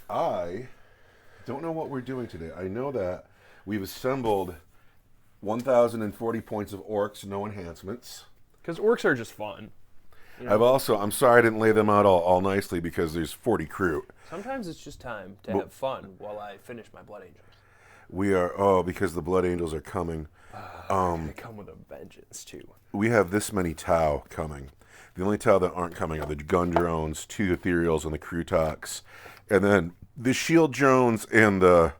I don't know what we're doing today. I know that we've assembled 1,040 points of Orks, no enhancements. Because Orks are just fun. You know? I'm sorry I didn't lay them out all nicely because there's 40 crew. Sometimes it's just time to have fun while I finish my Blood Angels. Because the Blood Angels are coming. They come with a vengeance, too. We have this many Tau coming. The only Tau that aren't coming are the gun drones, 2 ethereals, and the crew tox. And then the shield drones and the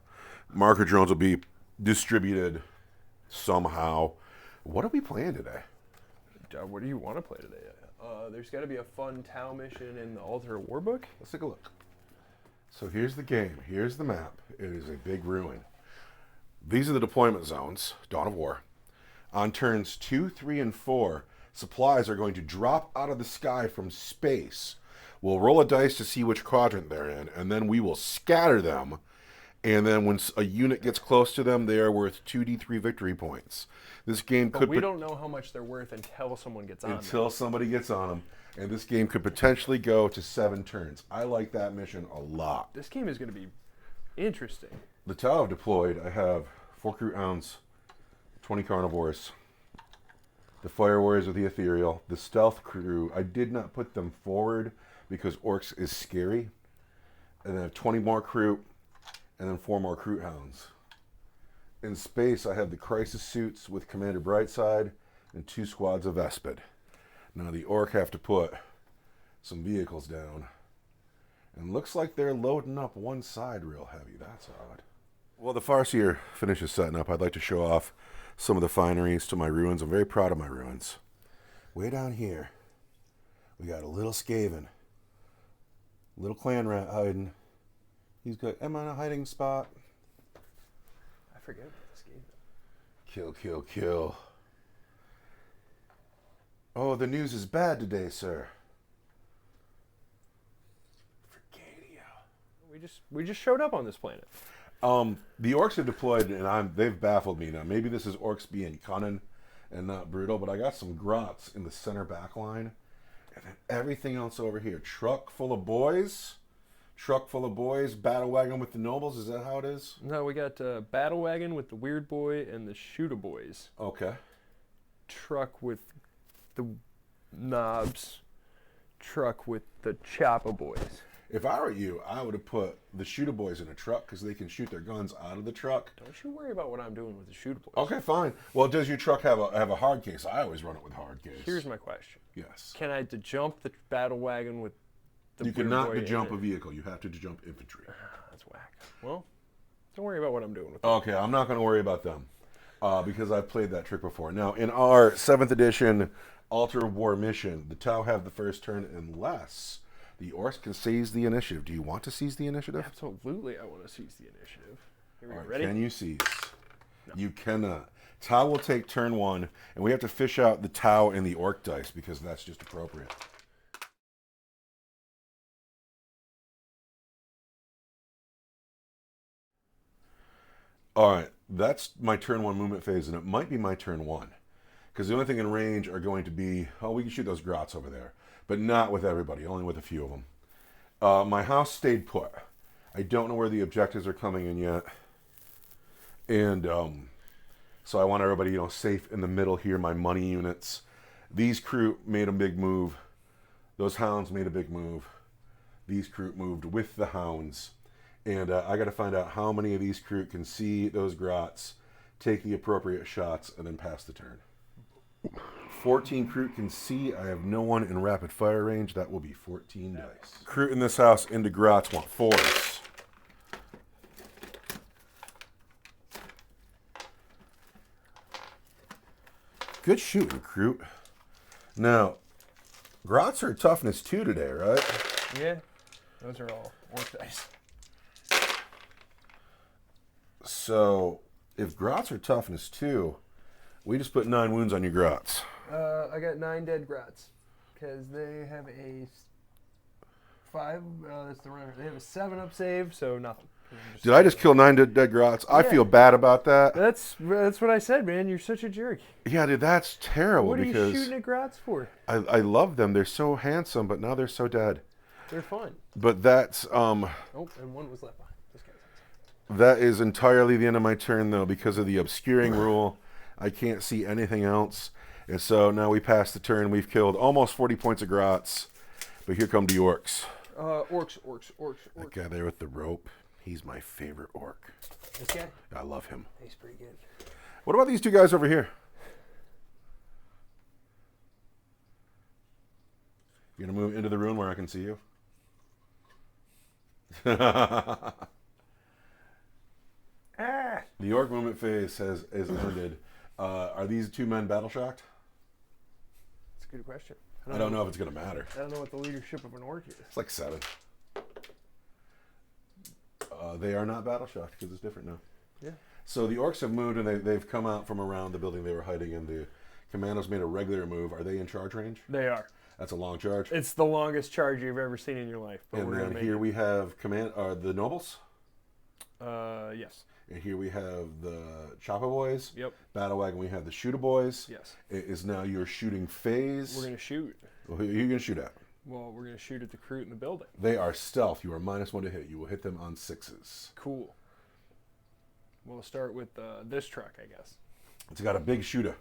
marker drones will be distributed somehow. What are we playing today? What do you want to play today? There's got to be a fun Tau mission in the Altar War book. Let's take a look. So here's the game. Here's the map. It is a big ruin. These are the deployment zones, Dawn of War. On turns 2, 3, and 4, supplies are going to drop out of the sky from space. We'll roll a dice to see which quadrant they're in, and then we will scatter them. And then when a unit gets close to them, they are worth 2d3 victory points. This game But we don't know how much they're worth until someone gets on them. Until somebody gets on them. And this game could potentially go to 7 turns. I like that mission a lot. This game is going to be interesting. The Tau I've deployed, I have 4 Crew Hounds, 20 Carnivores, the Fire Warriors with the Ethereal, the Stealth Crew. I did not put them forward because Orks is scary. And then I have 20 more Crew, and then 4 more Crew Hounds. In space, I have the Crisis Suits with Commander Brightside and 2 squads of Vespid. Now the Orc have to put some vehicles down. And looks like they're loading up one side real heavy. That's odd. While the Farseer finishes setting up, I'd like to show off some of the fineries to my ruins. I'm very proud of my ruins. Way down here, we got a little Skaven. Little clan rat hiding. He's got, am I in a hiding spot? I forget about this game. Kill, kill, kill. Oh, the news is bad today, sir. Forgadia. We just showed up on this planet. The Orks have deployed, and they've baffled me now. Maybe this is Orks being cunning and not brutal, but I got some grots in the center back line. And then everything else over here. Truck full of boys. Battle wagon with the nobles. Is that how it is? No, we got Battle Wagon with the Weird Boy and the Shooter Boys. Okay. Truck with the Knobs. Truck with the Choppa Boys. If I were you, I would have put the Shooter Boys in a truck because they can shoot their guns out of the truck. Don't you worry about what I'm doing with the Shooter Boys. Okay, fine. Well, does your truck have a hard case? I always run it with hard case. Here's my question. Yes. Can I jump the Battle Wagon with the You Weird cannot Boy jump in a it? vehicle. You have to jump infantry. That's whack. Well, don't worry about what I'm doing with it. Okay, I'm not going to worry about them because I've played that trick before. Now, in our 7th edition Altar War mission, the Tau have the first turn unless the Orks can seize the initiative. Do you want to seize the initiative? Absolutely, I want to seize the initiative. Here we All go. right, Ready? can you seize? No. You cannot. Tau will take turn 1, and we have to fish out the Tau and the Orc dice because that's just appropriate. All right, that's my turn 1 movement phase, and it might be my turn 1. Because the only thing in range are going to be, we can shoot those grots over there. But not with everybody, only with a few of them. My house stayed put. I don't know where the objectives are coming in yet. And so I want everybody, safe in the middle here, my money units. These crew made a big move. Those hounds made a big move. These crew moved with the hounds. And I got to find out how many of these crew can see those grots, take the appropriate shots, and then pass the turn. 14 crew can see. I have no one in rapid fire range. That will be 14 dice. Crew in this house into grots want 4s. Good shooting, crew. Now, Grots are toughness 2 today, right? Yeah, those are all orc dice. So, if Grots are toughness 2, we just put 9 wounds on your Grots. I got 9 dead Grots because they have a 5. That's the runner. They have a 7-up save, so nothing. Did I just kill 9 dead Grots? I feel bad about that. That's what I said, man. You're such a jerk. Yeah, dude, that's terrible. What are you because shooting at Grots for? I love them. They're so handsome, but now they're so dead. They're fun. But that's Oh, and one was left behind. This guy's that is entirely the end of my turn, though, because of the obscuring rule. I can't see anything else. And so now we pass the turn. We've killed almost 40 points of Grots. But here come the Orks. Orcs. That guy there with the rope. He's my favorite orc. This guy? I love him. He's pretty good. What about these 2 guys over here? You gonna move into the room where I can see you? The orc movement phase is ended. Are these 2 men battle shocked? That's a good question. I don't know if it's gonna matter. I don't know what the leadership of an orc is. It's like 7. They are not battle shocked because it's different now. Yeah. So the orcs have moved and they've come out from around the building they were hiding in. The commandos made a regular move. Are they in charge range? They are. That's a long charge. It's the longest charge you've ever seen in your life. But And then here we have the nobles. Yes. And here we have the Chopper Boys. Yep. Battle Wagon, we have the Shooter Boys. Yes. It is now your shooting phase. We're going to shoot. Well, who are you going to shoot at? Well, we're going to shoot at the crew in the building. They are stealth. You are -1 to hit. You will hit them on 6s. Cool. We'll start with this truck, I guess. It's got a big shooter.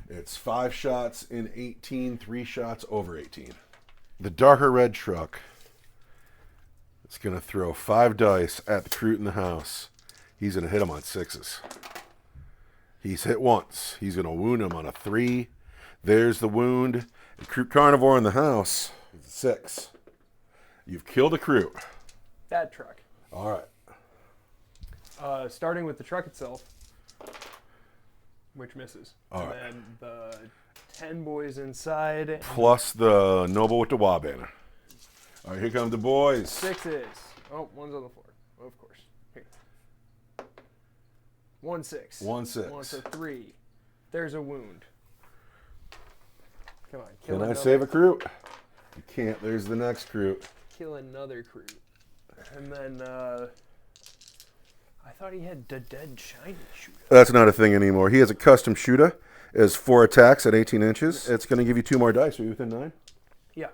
It's 5 shots in 18, 3 shots over 18. The darker red truck. It's going to throw 5 dice at the Crute in the house. He's going to hit him on 6s. He's hit once. He's going to wound him on a 3. There's the wound. The Crute Carnivore in the house is a 6. You've killed a Crute. That truck. All right. Starting with the truck itself, which misses. All and right. then the 10 boys inside. Plus the noble with the Wa banner. All right, here come the boys. 6s. Oh, one's on the floor. Of course. Here. 1 6. 1 6. 1 so 3. There's a wound. Come on. Kill Can I another, save a Crute? You can't. There's the next Crute. Kill another crew. And then, I thought he had the dead shiny shooter. That's not a thing anymore. He has a custom shooter. It has 4 attacks at 18 inches. It's going to give you 2 more dice. Are you within 9? Yeah.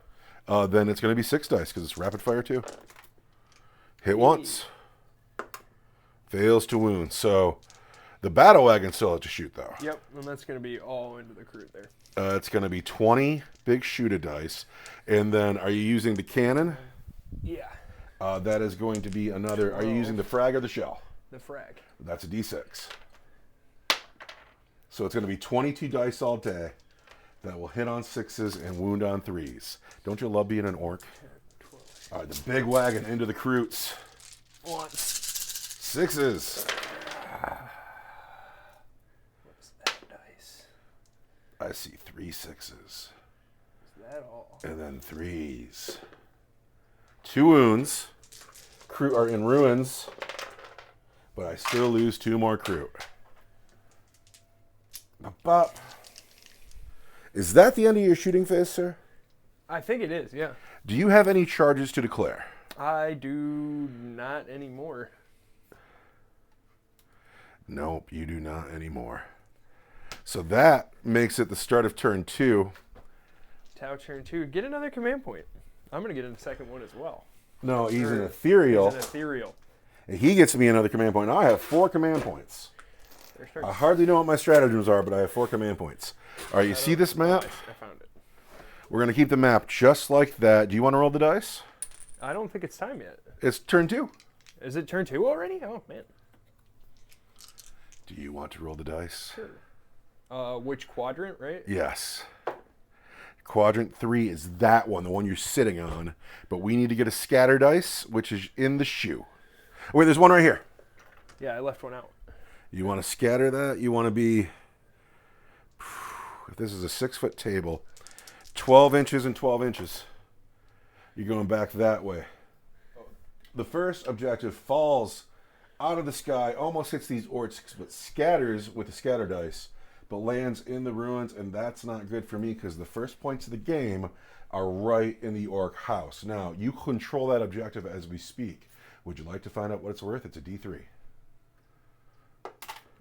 Then it's going to be 6 dice because it's rapid fire 2. Hit once. Fails to wound. So the battle wagon still has to shoot though. Yep. And that's going to be all into the crew there. It's going to be 20 big shooter dice. And then are you using the cannon? Yeah. That is going to be another. Are you using the frag or the shell? The frag. That's a d6. So it's going to be 22 dice all day that will hit on 6s and wound on 3s. Don't you love being an orc? 10, 12. All right, the big wagon into the Crutes. Once. 6s. What's that dice? I see 3 6s. Is that all? And then 3s. 2 wounds. Crew are in ruins. But I still lose 2 more crew. Bop. Is that the end of your shooting phase, sir? I think it is, yeah. Do you have any charges to declare? I do not anymore. Nope, you do not anymore. So that makes it the start of turn 2. Tau turn 2. Get another command point. I'm going to get in the second one as well. No, he's an ethereal. He's an ethereal. And he gets me another command point. Now I have 4 command points. They're I hardly know what my stratagems are, but I have 4 command points. All right, you see this map? I found it. We're going to keep the map just like that. Do you want to roll the dice? I don't think it's time yet. It's turn 2. Is it turn 2 already? Oh, man. Do you want to roll the dice? Sure. Which quadrant, right? Yes. Quadrant 3 is that one, the one you're sitting on. But we need to get a scatter dice, which is in the shoe. Wait, there's one right here. Yeah, I left one out. You want to scatter that? You want to be... If this is a 6-foot table, 12 inches and 12 inches. You're going back that way. The first objective falls out of the sky, almost hits these orcs, but scatters with the scatter dice, but lands in the ruins, and that's not good for me because the first points of the game are right in the orc house. Now, you control that objective as we speak. Would you like to find out what it's worth? It's a D3.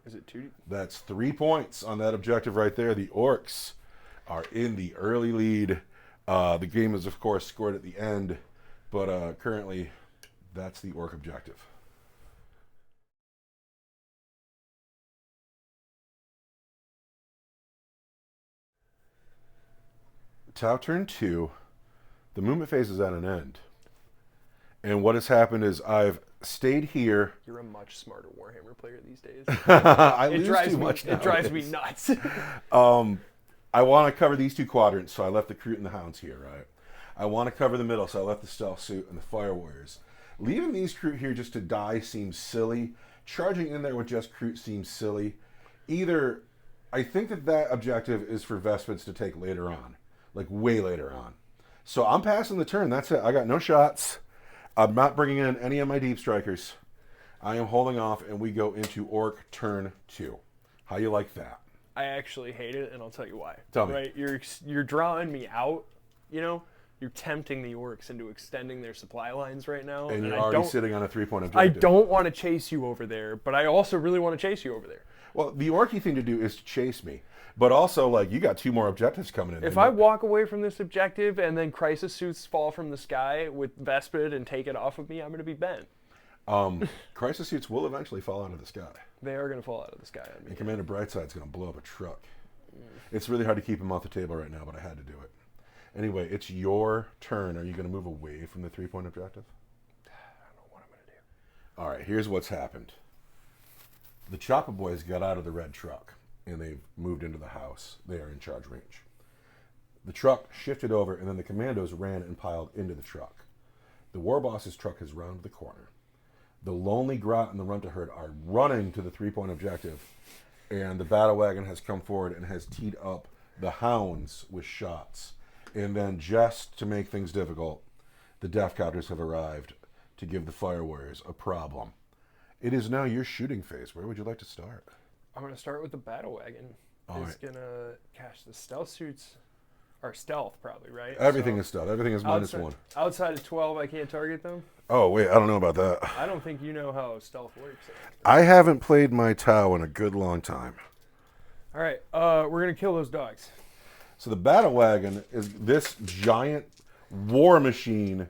Is it 2? That's 3 points on that objective right there. The orcs are in the early lead. The game is, of course, scored at the end, but currently that's the orc objective. Tau turn 2, the movement phase is at an end. And what has happened is I've stayed here. You're a much smarter Warhammer player these days. It drives me nuts. I want to cover these 2 quadrants, so I left the Crute and the Hounds here, right? I want to cover the middle, so I left the Stealth Suit and the Fire Warriors. Leaving these Crute here just to die seems silly. Charging in there with just Crute seems silly. Either, I think that objective is for Vespens to take later on. Like, way later on. So I'm passing the turn. That's it. I got no shots. I'm not bringing in any of my Deep Strikers. I am holding off, and we go into Orc turn 2. How you like that? I actually hate it, and I'll tell you why. Tell me. Right? You're drawing me out, you know? You're tempting the orcs into extending their supply lines right now. And you're already sitting on a 3-point objective. I don't want to chase you over there, but I also really want to chase you over there. Well, the orky thing to do is to chase me. But also, like, you got 2 more objectives coming in. If I walk away from this objective and then crisis suits fall from the sky with Vespid and take it off of me, I'm going to be bent. Crisis suits will eventually fall out of the sky. They are going to fall out of the sky. And Commander Brightside's going to blow up a truck. It's really hard to keep him off the table right now, but I had to do it. Anyway, it's your turn. Are you going to move away from the 3-point objective? I don't know what I'm going to do. All right, here's what's happened. The Chopper Boys got out of the red truck, and they've moved into the house. They are in charge range. The truck shifted over, and then the commandos ran and piled into the truck. The War Boss's truck has rounded the corner. The Lonely Grot and the Runta Herd are running to the 3-point objective, and the Battle Wagon has come forward and has teed up the Hounds with shots. And then, just to make things difficult, the Death Copters have arrived to give the Fire Warriors a problem. It is now your shooting phase. Where would you like to start? I'm going to start with the Battle Wagon. All Going to cash the stealth suits. Or stealth, probably, right? Everything is stealth. Everything is -1. Outside of 12, I can't target them? Oh, wait. I don't know about that. I don't think you know how stealth works. I haven't played my Tau in a good long time. All right. We're going to kill those dogs. So the Battle Wagon is this giant war machine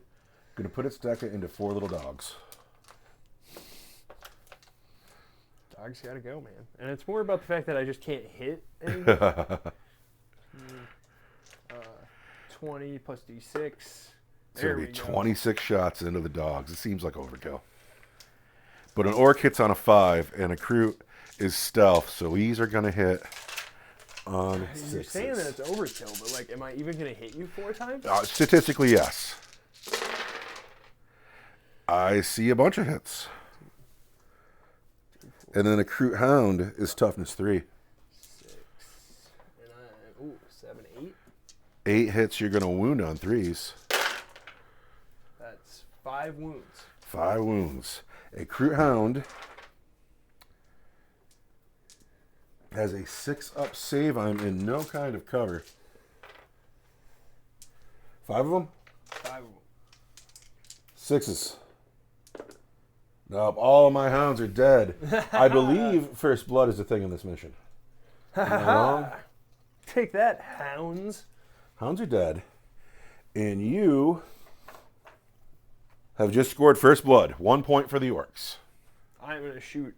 going to put its deck into 4 little dogs. Dogs got to go, man. And it's more about the fact that I just can't hit anything. 20 plus D6. It's going to be 26 shots into the dogs. It seems like overkill. But an Orc hits on a 5, and a Crute is stealth, so these are going to hit on 6s. You're saying that it's overkill, but, like, am I even going to hit you 4 times? Statistically, yes. I see a bunch of hits. And then a Crute Hound is toughness 3. 6. And 7, 8. 8 hits, you're going to wound on 3s. That's 5 wounds. 5 wounds. A Crute Hound has a 6-up save. I'm in no kind of cover. 5 of them? 5 of them. 6s. Nope, all of my hounds are dead. I believe First Blood is a thing in this mission. Am I wrong? Take that, hounds. Hounds are dead. And you have just scored First Blood. 1 point for the Orcs. I'm going to shoot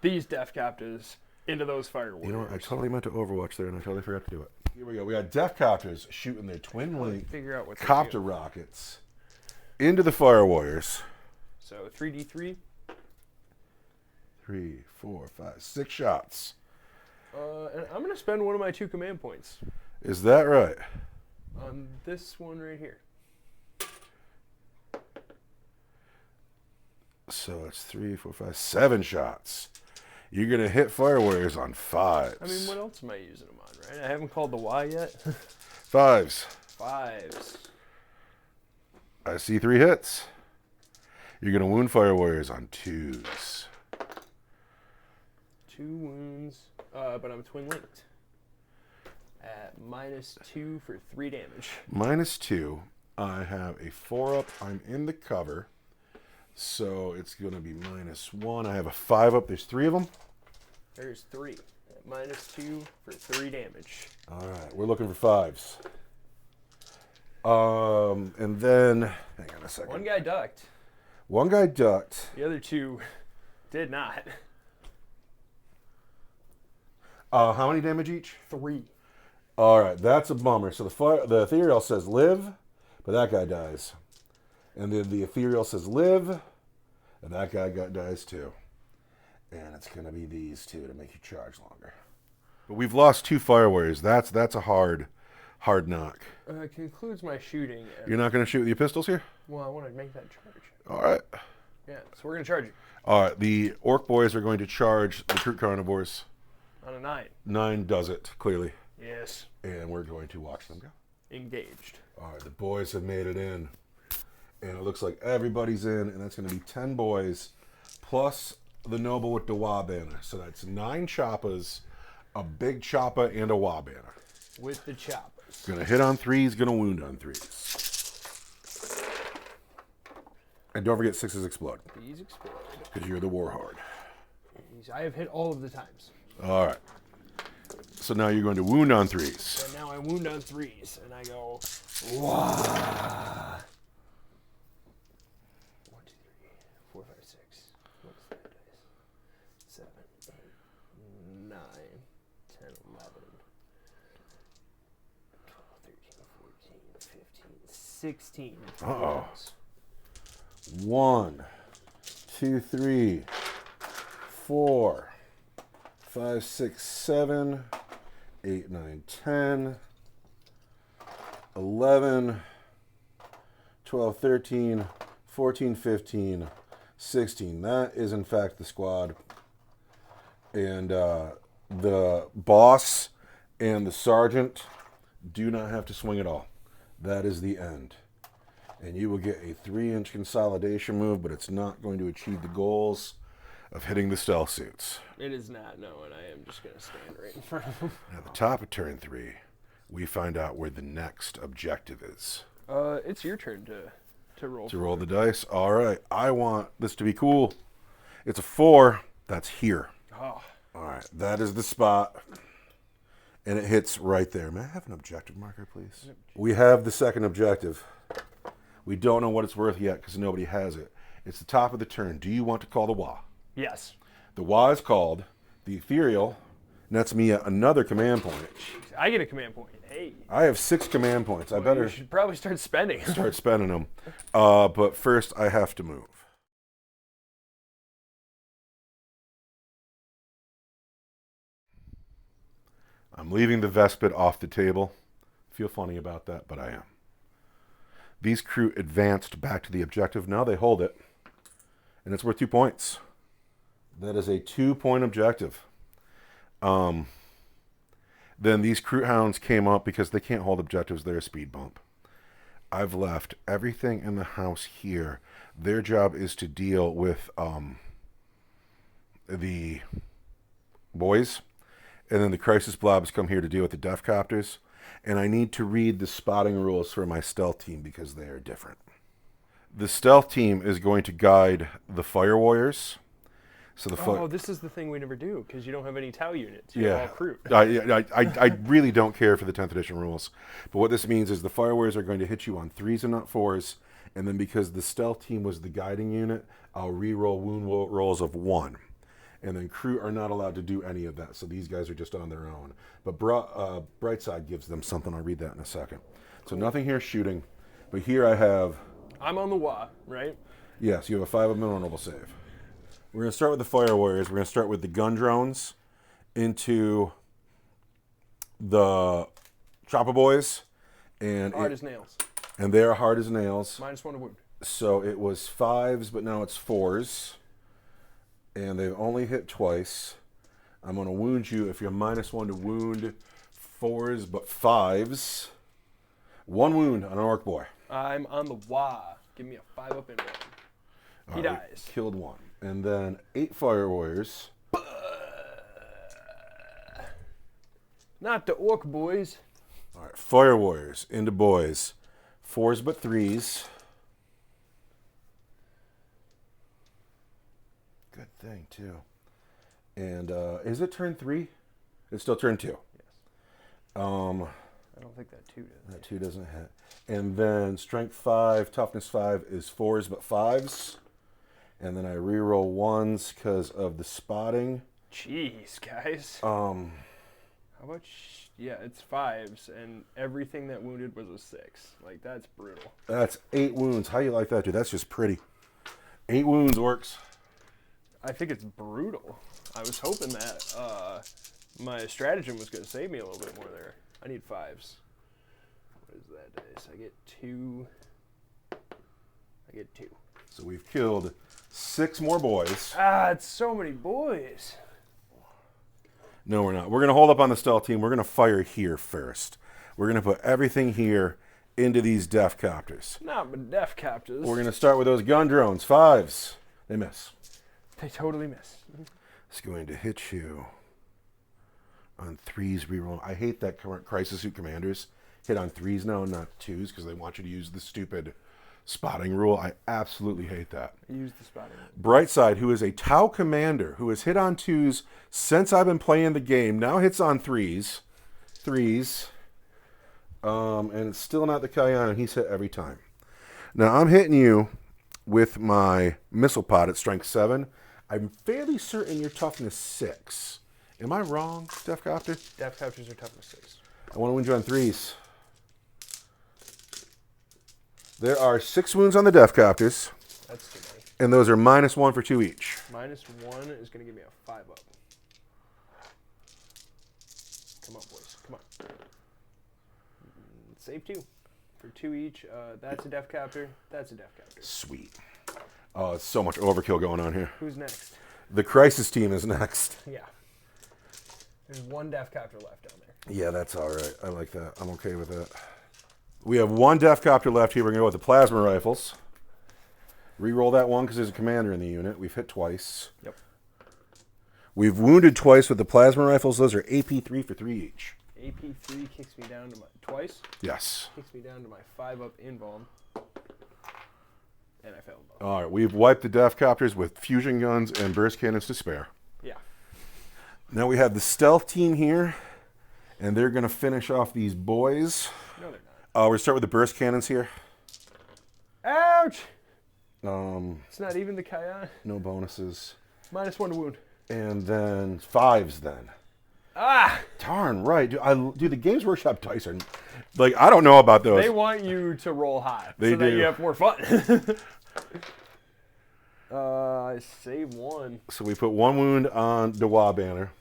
these Death Captives into those Fire Warriors. You know what? I totally meant to Overwatch there, and I totally forgot to do it. Here we go. We got Death Copters shooting their twin-link copter rockets into the Fire Warriors. So 3d3. 3, 4, 5, 6 shots. And I'm going to spend one of my 2 command points. Is that right? On this one right here. So it's 3, 4, 5, 7 shots. You're going to hit Fire Warriors on 5s. I mean, what else am I using them on, right? I haven't called the Y yet. 5s. 5s. I see 3 hits. You're going to wound Fire Warriors on 2s. 2 wounds, but I'm twin linked. At -2 for 3 damage. -2. I have a 4-up. I'm in the cover. So it's going to be -1. I have a 5-up. There's 3 of them. There's 3. At -2 for 3 damage. All right. We're looking for 5s. And then, hang on a second. One guy ducked. One guy ducked. The other 2 did not. How many damage each? 3. All right, that's a bummer. So the ethereal says live, but that guy dies. And then the ethereal says live, and that guy dies too. And it's going to be these 2 to make you charge longer. But we've lost 2 Fire Warriors. That's a hard knock. Concludes my shooting. You're not going to shoot with your pistols here? Well, I want to make that charge. All right. Yeah, so we're going to charge you. All right, the Orc boys are going to charge the Troop Carnivores. On a 9. 9 does it, clearly. Yes. And we're going to watch them go. Engaged. All right, the boys have made it in. And it looks like everybody's in, and that's going to be 10 boys, plus the noble with the Wa banner. So that's 9 choppas, a big choppa, and a Wa banner. With the choppers. Going to hit on 3s, going to wound on 3s. And don't forget 6s explode. These explode. Because you're the Warhard. I have hit all of the times. All right. So now you're going to wound on 3s. So now I wound on 3s, and I go, wah. 1, 2, 3, 4, 5, 6. What's that dice? 7, 8, 9, 10, 11, 12, 13, 14, 15, 16. Uh-oh. 1, 2, 3, 4, 5, 6, 7, 8, 9, 10, 11, 12, 13, 14, 15, 16. That is, in fact, the squad. And the boss and the sergeant do not have to swing at all. That is the end. And you will get a 3-inch consolidation move, but it's not going to achieve the goals of hitting the stealth suits. It is not, no, and I am just going to stand right in front of him. At the top of turn 3, we find out where the next objective is. It's your turn to roll. To roll the dice. All right. I want this to be cool. It's a 4. That's here. Oh. All right. That is the spot. And it hits right there. May I have an objective marker, please? We have the second objective. We don't know what it's worth yet because nobody has it. It's the top of the turn. Do you want to call the Wa? Yes. The Wa is called. The ethereal nets me another command point. I get a command point. Hey. I have 6 command points. I Well, better You should probably start spending. start spending them. But first, I have to move. I'm leaving the Vespid off the table. Feel funny about that, but I am. These crew advanced back to the objective. Now they hold it, and it's worth 2 points. That is a 2-point objective. Then these crew hounds came up because they can't hold objectives. They're a speed bump. I've left everything in the house here. Their job is to deal with the boys. And then the crisis blobs come here to deal with the death copters. And I need to read the spotting rules for my stealth team because they are different. The stealth team is going to guide the fire warriors. So the this is the thing we never do because you don't have any Tau units. You're all crew. I really don't care for the 10th edition rules. But what this means is the fire warriors are going to hit you on 3s and not 4s. And then because the stealth team was the guiding unit, I'll re-roll wound rolls of 1. And then crew are not allowed to do any of that. So these guys are just on their own. But Brightside gives them something. I'll read that in a second. So nothing here shooting. But here I have... I'm on the Wa, right? Yes, you have a 5 of noble save. We're going to start with the fire warriors. We're going to start with the gun drones into the chopper boys. And Hard as nails. And they're hard as nails. -1 to wound. So it was 5s, but now it's 4s. And they've only hit twice. I'm going to wound you if you're -1 to wound 4s but 5s. 1 wound on an orc boy. I'm on the wah. Give me a 5-up and 1. He dies. Killed 1. And then 8 fire warriors. Not the orc boys. All right, fire warriors into boys. 4s but 3s. Good thing too. And is it turn 3? It's still turn 2. Yes. I don't think that 2 does. That 2 doesn't hit. And then strength 5, toughness 5 is 4s but 5s. And then I reroll 1s because of the spotting. Jeez, guys. How about yeah, it's 5s, and everything that wounded was a 6. Like, that's brutal. That's 8 wounds. How you like that, dude? That's just pretty. 8 wounds, orcs. I think it's brutal. I was hoping that my stratagem was going to save me a little bit more there. I need 5s. What is that dice? I get 2. So we've killed 6 more boys. It's so many boys. No, we're not. We're going to hold up on the stealth team. We're going to fire here first. We're going to put everything here into these death copters. Not but death copters. We're going to start with those gun drones. 5s. They miss. They totally miss. It's going to hit you on 3s reroll. I hate that Crisis Suit commanders hit on 3s now, not 2s, because they want you to use the stupid spotting rule. I absolutely hate that. Use the spotting rule. Brightside, who is a Tau commander, who has hit on 2s since I've been playing the game, now hits on 3s. And it's still not the Cayenne, and he's hit every time. Now, I'm hitting you with my missile pod at strength 7. I'm fairly certain you're toughness 6. Am I wrong, Death Copter? Death Copters are toughness 6. I want to wound you on 3s. There are 6 wounds on the Death Copters. That's too many. And those are -1 for 2 each. -1 is going to give me a 5-up. Come on, boys. Come on. Save 2. For 2 each. That's a Death Copter. That's a Death Copter. Sweet. Oh, it's so much overkill going on here. Who's next? The Crisis team is next. Yeah. There's 1 Death Copter left down there. Yeah, that's all right. I like that. I'm okay with that. We have 1 Death Copter left here. We're going to go with the plasma rifles. Reroll that 1 because there's a commander in the unit. We've hit twice. Yep. We've wounded twice with the plasma rifles. Those are AP3 for 3 each. AP3 kicks me down to my... Twice? Yes. Kicks me down to my 5-up invuln. And I failed both. All right. We've wiped the Death Copters with fusion guns and burst cannons to spare. Yeah. Now we have the stealth team here. And they're going to finish off these boys. No, they're not. We're going to start with the burst cannons here. Ouch! Um, It's not even the Cayenne. no bonuses. -1 to wound. And then 5s then. Ah! Darn right. Dude, the Games Workshop dice are... Like, I don't know about those. They want you to roll high. They so that do. you have more fun. I save 1. So we put 1 wound on Dewa Banner.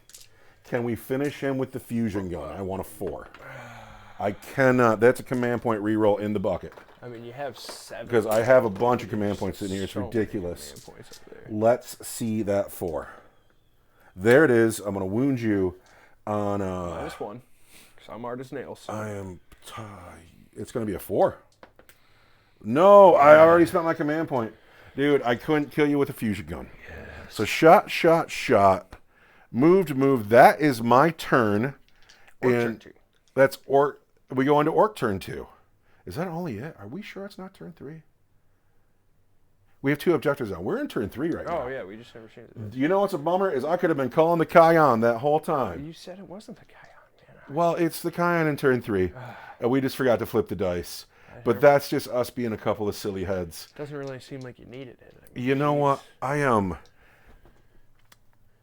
Can we finish him with the fusion gun? I want a 4. I cannot. That's a command point reroll in the bucket. I mean, you have 7. Because I have a bunch of command points sitting here. It's So many ridiculous. command points up there. Let's see that 4. There it is. I'm going to wound you on... -1. Because I'm hard as nails. I am... It's going to be a 4. No, I already spent my command point. Dude, I couldn't kill you with a fusion gun. Yes. So shot. Moved. That is my turn. Orc And turn 2. that's Orc. We go into Orc turn 2. Is that only it? Are we sure it's not turn 3? We have 2 objectives on. We're in turn 3 right now. Oh, yeah, we just never changed it. You know what's a bummer? Is I could have been calling the Cayenne that whole time. You said it wasn't the Cayenne, man. Well, it's the Cayenne in turn 3. And we just forgot to flip the dice. But that's just us being a couple of silly heads. Doesn't really seem like you needed it. I mean, You know what? I am...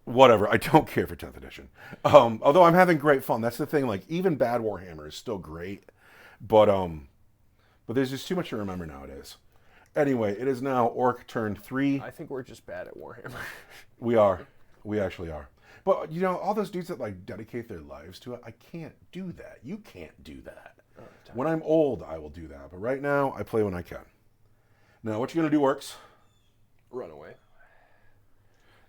Whatever. I don't care for 10th edition. Although I'm having great fun. That's the thing. Like, even bad Warhammer is still great. But there's just too much to remember nowadays. Anyway, it is now Orc turn 3. I think we're just bad at Warhammer. We are. We actually are. But, you know, all those dudes that, like, dedicate their lives to it, I can't do that. You can't do that. When I'm old, I will do that. But right now, I play when I can. Now, what you going to do, Orcs? Run away.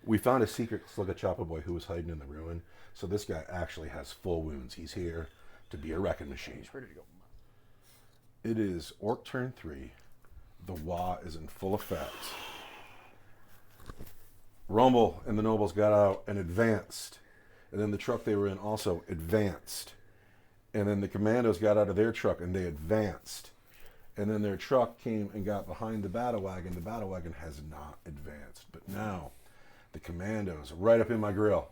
We found a secret slug of Chopper Boy who was hiding in the ruin. So this guy actually has full wounds. He's here to be a wrecking machine. He's ready to go. It is Orc turn 3. The Wah is in full effect. Rumble and the nobles got out and advanced. And then the truck they were in also advanced. And then the commandos got out of their truck and they advanced. And then their truck came and got behind the battle wagon. The battle wagon has not advanced. But now the commandos are right up in my grill.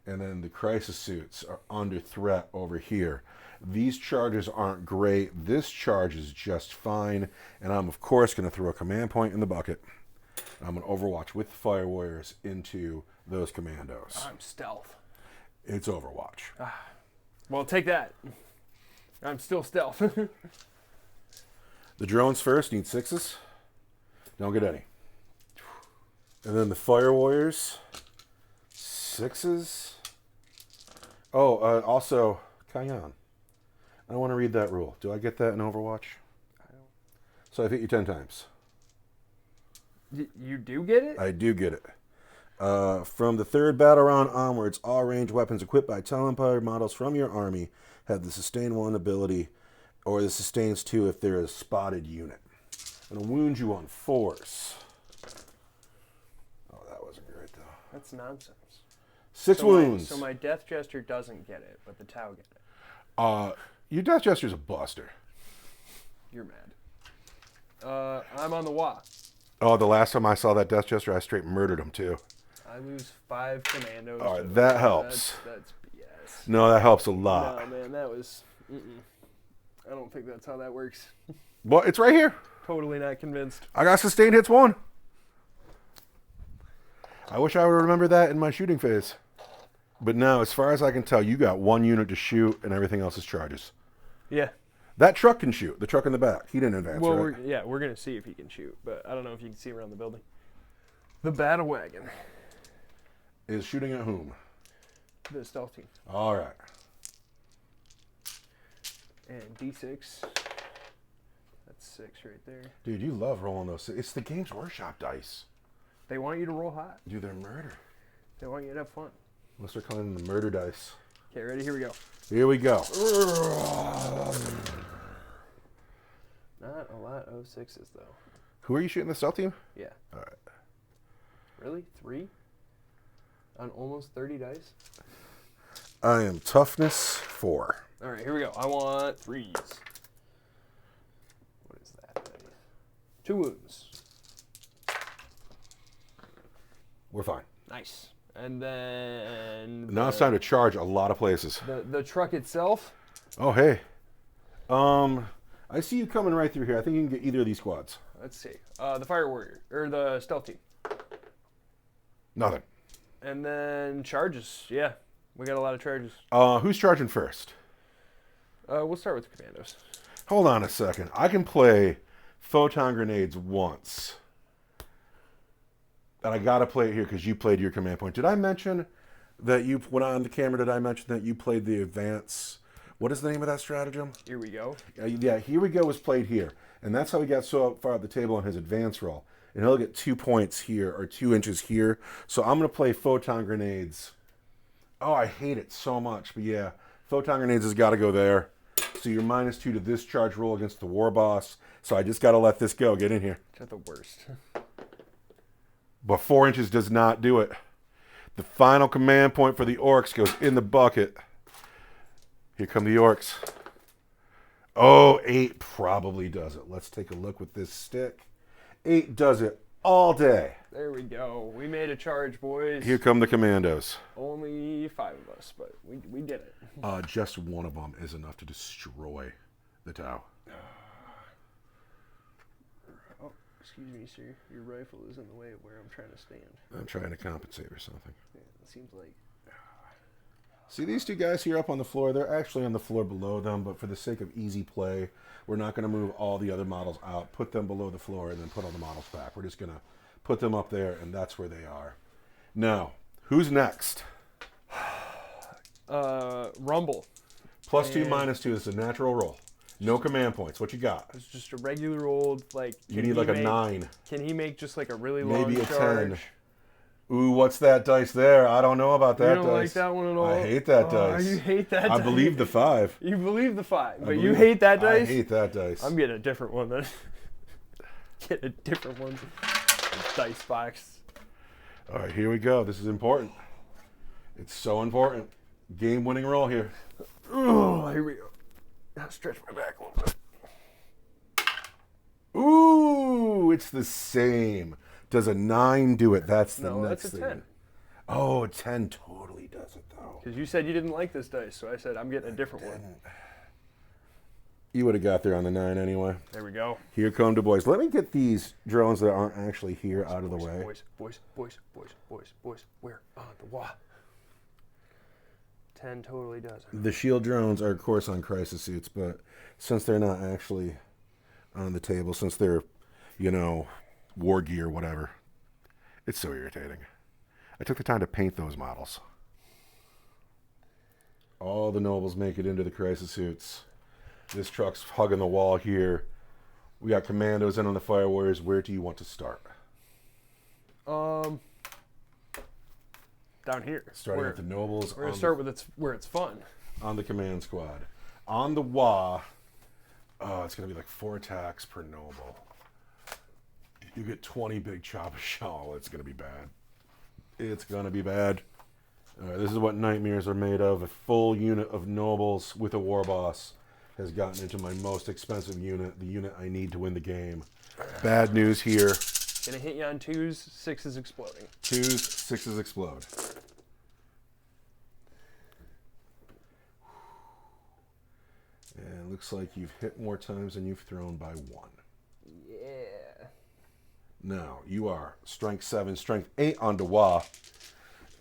And then the crisis suits are under threat over here. These charges aren't great. This charge is just fine. And I'm, of course, going to throw a command point in the bucket. I'm going to Overwatch with the Fire Warriors into those commandos. I'm stealth. It's Overwatch. Well, take that. I'm still stealth. The drones first need 6s. Don't get any. And then the Fire Warriors, 6s. Oh, also, Cayenne. I want to read that rule. Do I get that in Overwatch? I don't. So I've hit you 10 times. You do get it? I do get it. From the 3rd battle round onwards, all ranged weapons equipped by Talon-powered models from your army have the Sustain 1 ability, or the Sustains 2 if they're a spotted unit. I'm going to wound you on force. Oh, that wasn't great, though. That's nonsense. 6 wounds. So my Death Jester doesn't get it, but the Tau get it. Your Death Jester's a buster. You're mad. I'm on the Wah. Oh, the last time I saw that Death Jester, I straight murdered him, too. I lose 5 commandos. All right, that helps. That's BS. No, that helps a lot. No, man, that was... I don't think that's how that works. Well, it's right here. Totally not convinced. I got sustained hits 1. I wish I would remember that in my shooting phase. But now, as far as I can tell, you got 1 unit to shoot and everything else is charges. Yeah. That truck can shoot. The truck in the back. He didn't advance, Well, right? we're going to see if he can shoot, but I don't know if you can see around the building. The battle wagon. Is shooting at whom? The stealth team. All right. And D6. That's 6 right there. Dude, you love rolling those. It's the Games Workshop dice. They want you to roll hot. Dude, they're murder. They want you to have fun. Unless they're calling them the murder dice. Okay, ready? Here we go. Here we go. Not a lot of 6s, though. Who are you shooting, the stealth team? Yeah. All right. Really? 3? On almost 30 dice? I am toughness 4. All right, here we go. I want 3s. What is that? 2 wounds. We're fine. Nice. And then... Now it's time to charge a lot of places. The truck itself? Oh, hey. I see you coming right through here. I think you can get either of these squads. Let's see. The Fire Warrior, or the Stealth Team. Nothing. And then charges. Yeah, we got a lot of charges. Who's charging first? We'll start with the Commandos. Hold on a second. I can play photon grenades once. And I got to play it here because you played your command point. Did I mention that you, when on the camera, did I mention that you played the advance? What is the name of that stratagem? Here we go. Yeah, Here We Go was played here. And that's how he got so far at the table on his advance roll. And he'll get 2 points here, or 2 inches here. So I'm going to play photon grenades. Oh, I hate it so much. But yeah, photon grenades has got to go there. So you're -2 to this charge roll against the war boss. So I just got to let this go. Get in here. That's the worst. But 4 inches does not do it. The final command point for the Orks goes in the bucket. Here come the Orks. Oh, 8 probably does it. Let's take a look with this stick. 8 does it all day. There we go. We made a charge, boys. Here come the commandos. Only 5 of us, but we did it. Just one of them is enough to destroy the Tau. Oh, excuse me, sir. Your rifle is in the way of where I'm trying to stand. I'm trying to compensate or something. Yeah, it seems like... See these 2 guys here up on the floor? They're actually on the floor below them, but for the sake of easy play, we're not going to move all the other models out, put them below the floor, and then put all the models back. We're just going to put them up there, and that's where they are. Now, who's next? Rumble. +2, -2 is a natural roll. No command points. What you got? It's just a regular old, like... You need like a 9. Can he make just like a really Maybe long a charge? 10. Ooh, what's that dice there? I don't know about that You don't dice. like that one at all? I hate that dice. You hate that I dice? believe the 5. You believe the 5, but you believe- hate that dice? I hate that dice. I'm getting a different one then. Get a different one. Dice box. All right, here we go. This is important. It's so important. Game-winning roll here. Oh, here we go. Now stretch my back a little bit. Ooh, it's the same. Does a 9 do it? That's the No, next that's a thing. 10. Oh, a 10 totally does it, though. Because you said you didn't like this dice, so I said I'm getting a different one. You would have got there on the 9 anyway. There we go. Here come the boys. Let me get these drones that aren't actually here out of the way. Boys. Where? On the wall. 10 totally does it. The shield drones are, of course, on crisis suits, but since they're not actually on the table, since they're, war gear, whatever, it's so irritating. I took the time to paint those models. All the nobles make it into the crisis suits. This truck's hugging the wall here. We got commandos in on the fire warriors. Where do you want to start? Down here. Starting with the nobles. We're gonna start with where it's fun. On the command squad. On the WA, it's gonna be like 4 attacks per noble. You get 20 big chop shell. It's gonna be bad. It's gonna be bad. All right, this is what nightmares are made of. A full unit of nobles with a war boss has gotten into my most expensive unit, the unit I need to win the game. Bad news here. Gonna hit you on 2s, 6s exploding. 2s, 6s explode. And it looks like you've hit more times than you've thrown by 1. Yeah. Now, you are strength 7, strength 8 on Dewa,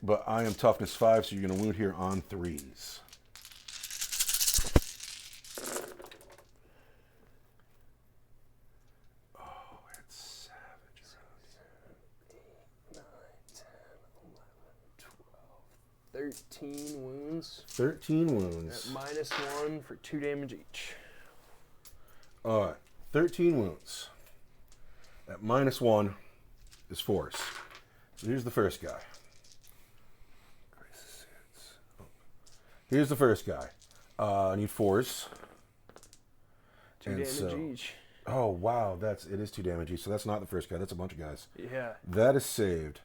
but I am toughness 5, so you're going to wound here on 3s. Oh, it's savage. 13 wounds. 13 wounds. At -1 for 2 damage each. All right, 13 wounds. At -1 is force. So here's the first guy. Here's the first guy. I need 4s. 2 damage each. Oh wow, it is 2 damage each. So that's not the first guy. That's a bunch of guys. Yeah. That is saved.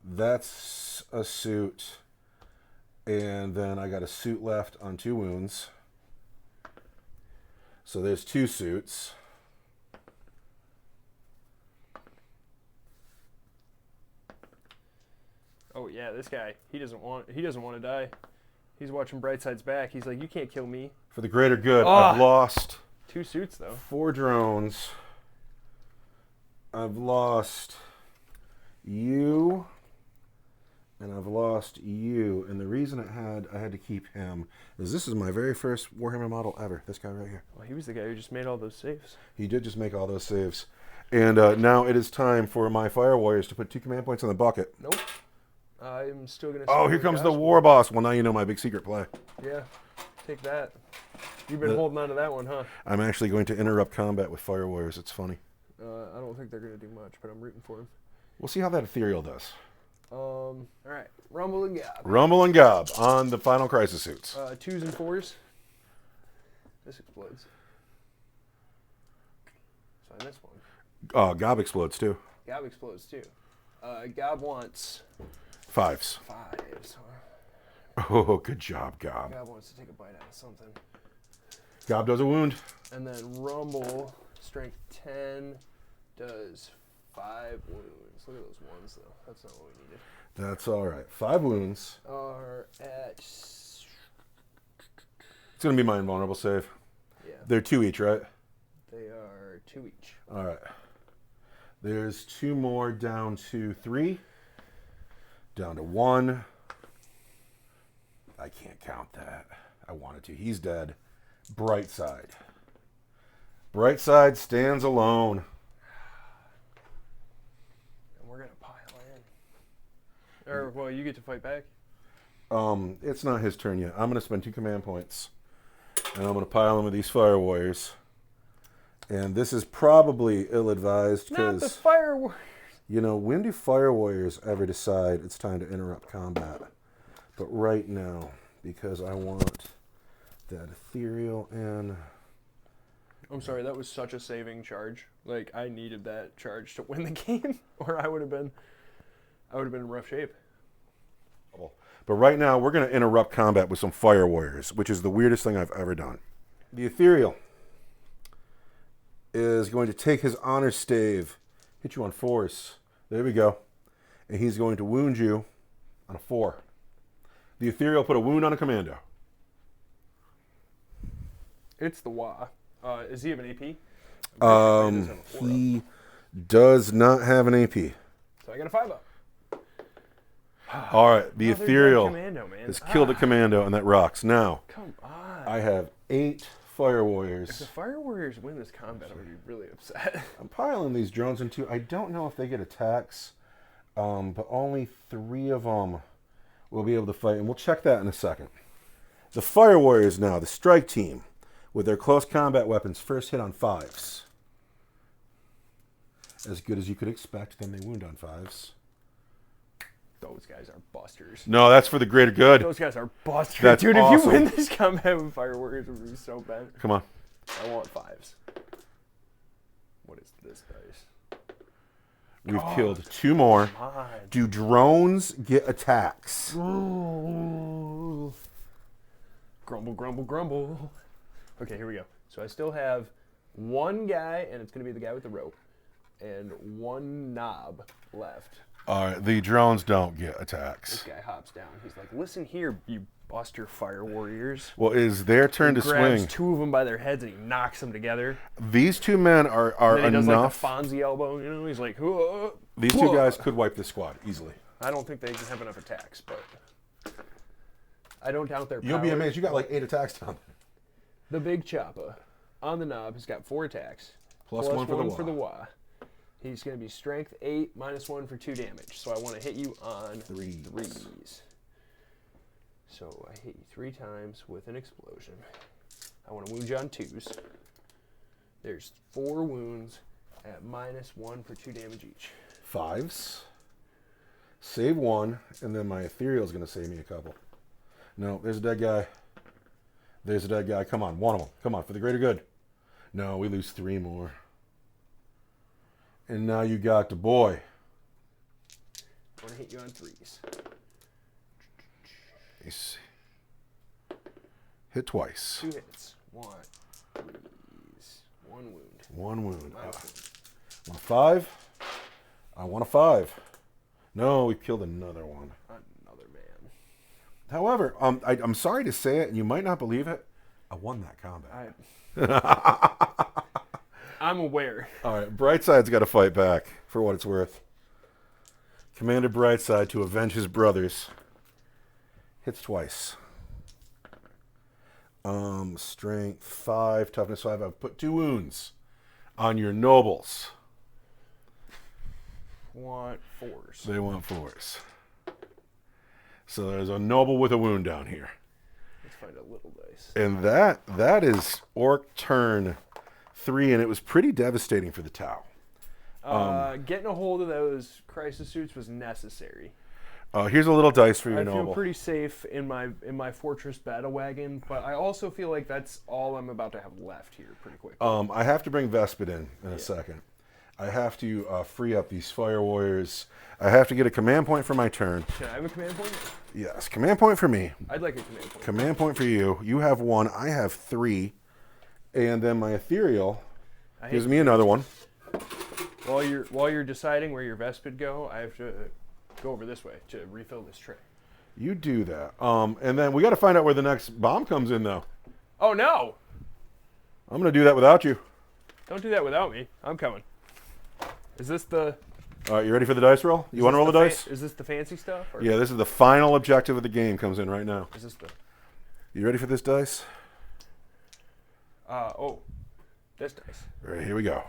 That's a suit, and then I got a suit left on 2 wounds. So there's 2 suits. Oh yeah, this guy. He doesn't want to die. He's watching Brightside's back. He's like, you can't kill me. For the greater good, Oh. I've lost 2 suits though. 4 drones. I've lost you, and I've lost you. And the reason I had to keep him is this is my very first Warhammer model ever. This guy right here. Well, he was the guy who just made all those saves. He did just make all those saves. And now it is time for my Fire Warriors to put 2 command points in the bucket. Nope. I'm still gonna. Oh, here comes the war boss. Well, now you know my big secret play. Yeah, take that. You've been holding on to that one, huh? I'm actually going to interrupt combat with Fire Warriors. It's funny. I don't think they're gonna do much, but I'm rooting for him. We'll see how that ethereal does. All right, Rumble and Gab. Rumble and Gob on the final crisis suits. 2s and 4s. This explodes. So I missed one. Gob explodes too. Gab explodes too. Gab wants 5s. 5s. Oh, good job, Gob. Gab wants to take a bite out of something. Gob does a wound. And then Rumble, strength 10, does 5 wounds. Look at those ones though. That's not what we needed. That's all right. 5 wounds. Are at. It's going to be my invulnerable save. Yeah. They're 2 each, right? They are 2 each. All right. There's 2 more down to 3. Down to 1. I can't count that. I wanted to. He's dead. Brightside. Brightside stands alone. And we're going to pile in. Or, well, you get to fight back. It's not his turn yet. I'm going to spend 2 command points. And I'm going to pile in with these Fire Warriors. And this is probably ill-advised Not the because Fire Warriors. You know, when do Fire Warriors ever decide it's time to interrupt combat? But right now, because I want that ethereal in. I'm sorry, that was such a saving charge. Like, I needed that charge to win the game, or I would have been in rough shape. But right now, we're going to interrupt combat with some Fire Warriors, which is the weirdest thing I've ever done. The ethereal is going to take his honor stave, hit you on force. There we go. And he's going to wound you on a 4. The ethereal put a wound on a commando. It's the Wah. Does he have an AP? He does not have an AP. So I got a 5-up. All right, the Another ethereal dead commando, man. has killed a commando, and that rocks. Now, Come on. I have 8 Fire If the Warriors. Fire Warriors win this combat, I'm going to be really upset. I'm piling these drones into. I don't know if they get attacks, but only 3 of them will be able to fight, and we'll check that in a second. The Fire Warriors now, the strike team, with their close combat weapons, first hit on 5s. As good as you could expect, then they wound on 5s. Those guys are busters. No, that's for the greater good. Those guys are busters. That's Dude, awesome. if you win this combat with Fire Warriors, it would be so bad. Come on. I want 5s. What is this dice? We've killed 2 more. Come on. Do drones get attacks? Grumble, grumble, grumble. Okay, here we go. So I still have 1 guy, and it's going to be the guy with the rope, and 1 knob left. All right, the drones don't get attacks. This guy hops down. He's like, listen here, you buster Fire Warriors. Well, it is their turn to Grabs swing. 2 of them by their heads, and he knocks them together. These 2 men are And then he does enough. like the Fonzie elbow, you know? He's like, whoa. These 2 guys could wipe this squad easily. I don't think they have enough attacks, but I don't doubt their power. You'll be amazed. You got like 8 attacks down there. The Big Choppa on the knob has got 4 attacks. Plus 1 for the Wah. He's going to be strength 8, -1 for 2 damage. So I want to hit you on 3s. So I hit you 3 times with an explosion. I want to wound you on 2s. There's 4 wounds at -1 for 2 damage each. 5s. Save 1, and then my ethereal is going to save me a couple. No, there's a dead guy. There's a dead guy. Come on, one of them. Come on, for the greater good. No, we lose 3 more. And now you got the boy. I want to hit you on 3s. Hit twice. 2 hits. 1, 3s. 1 wound. 1 wound. Minus 1. Want a 5? I want a 5. No, we killed another one. Another man. However, I'm sorry to say it, and you might not believe it, I won that combat. I'm aware. All right, Brightside's got to fight back for what it's worth. Commander Brightside to avenge his brothers. Hits twice. Strength 5, toughness 5. I've put 2 wounds on your nobles. Want 4s. They want 4s. So there's a noble with a wound down here. Let's find a little dice. And that is Orc turn 3, and it was pretty devastating for the Tau. Getting a hold of those crisis suits was necessary. Here's a little dice for your I noble. feel pretty safe in my fortress battle wagon, but I also feel like that's all I'm about to have left here pretty quick. I have to bring Vespid in a second. I have to free up these Fire Warriors. I have to get a command point for my turn. Can I have a command point? Yes, command point for me. I'd like a command point. Command point for you. You have 1. I have 3. And then my ethereal gives me another one. While you're deciding where your Vespid go, I have to go over this way to refill this tray. You do that. And then we got to find out where the next bomb comes in, though. Oh no! I'm going to do that without you. Don't do that without me. I'm coming. Is this the? All right, you ready for the dice roll? You want to roll the dice? Is this the fancy stuff? Or Yeah, this is the final objective of the game comes in right now. Is this the? You ready for this dice? This dice. All right, here we go.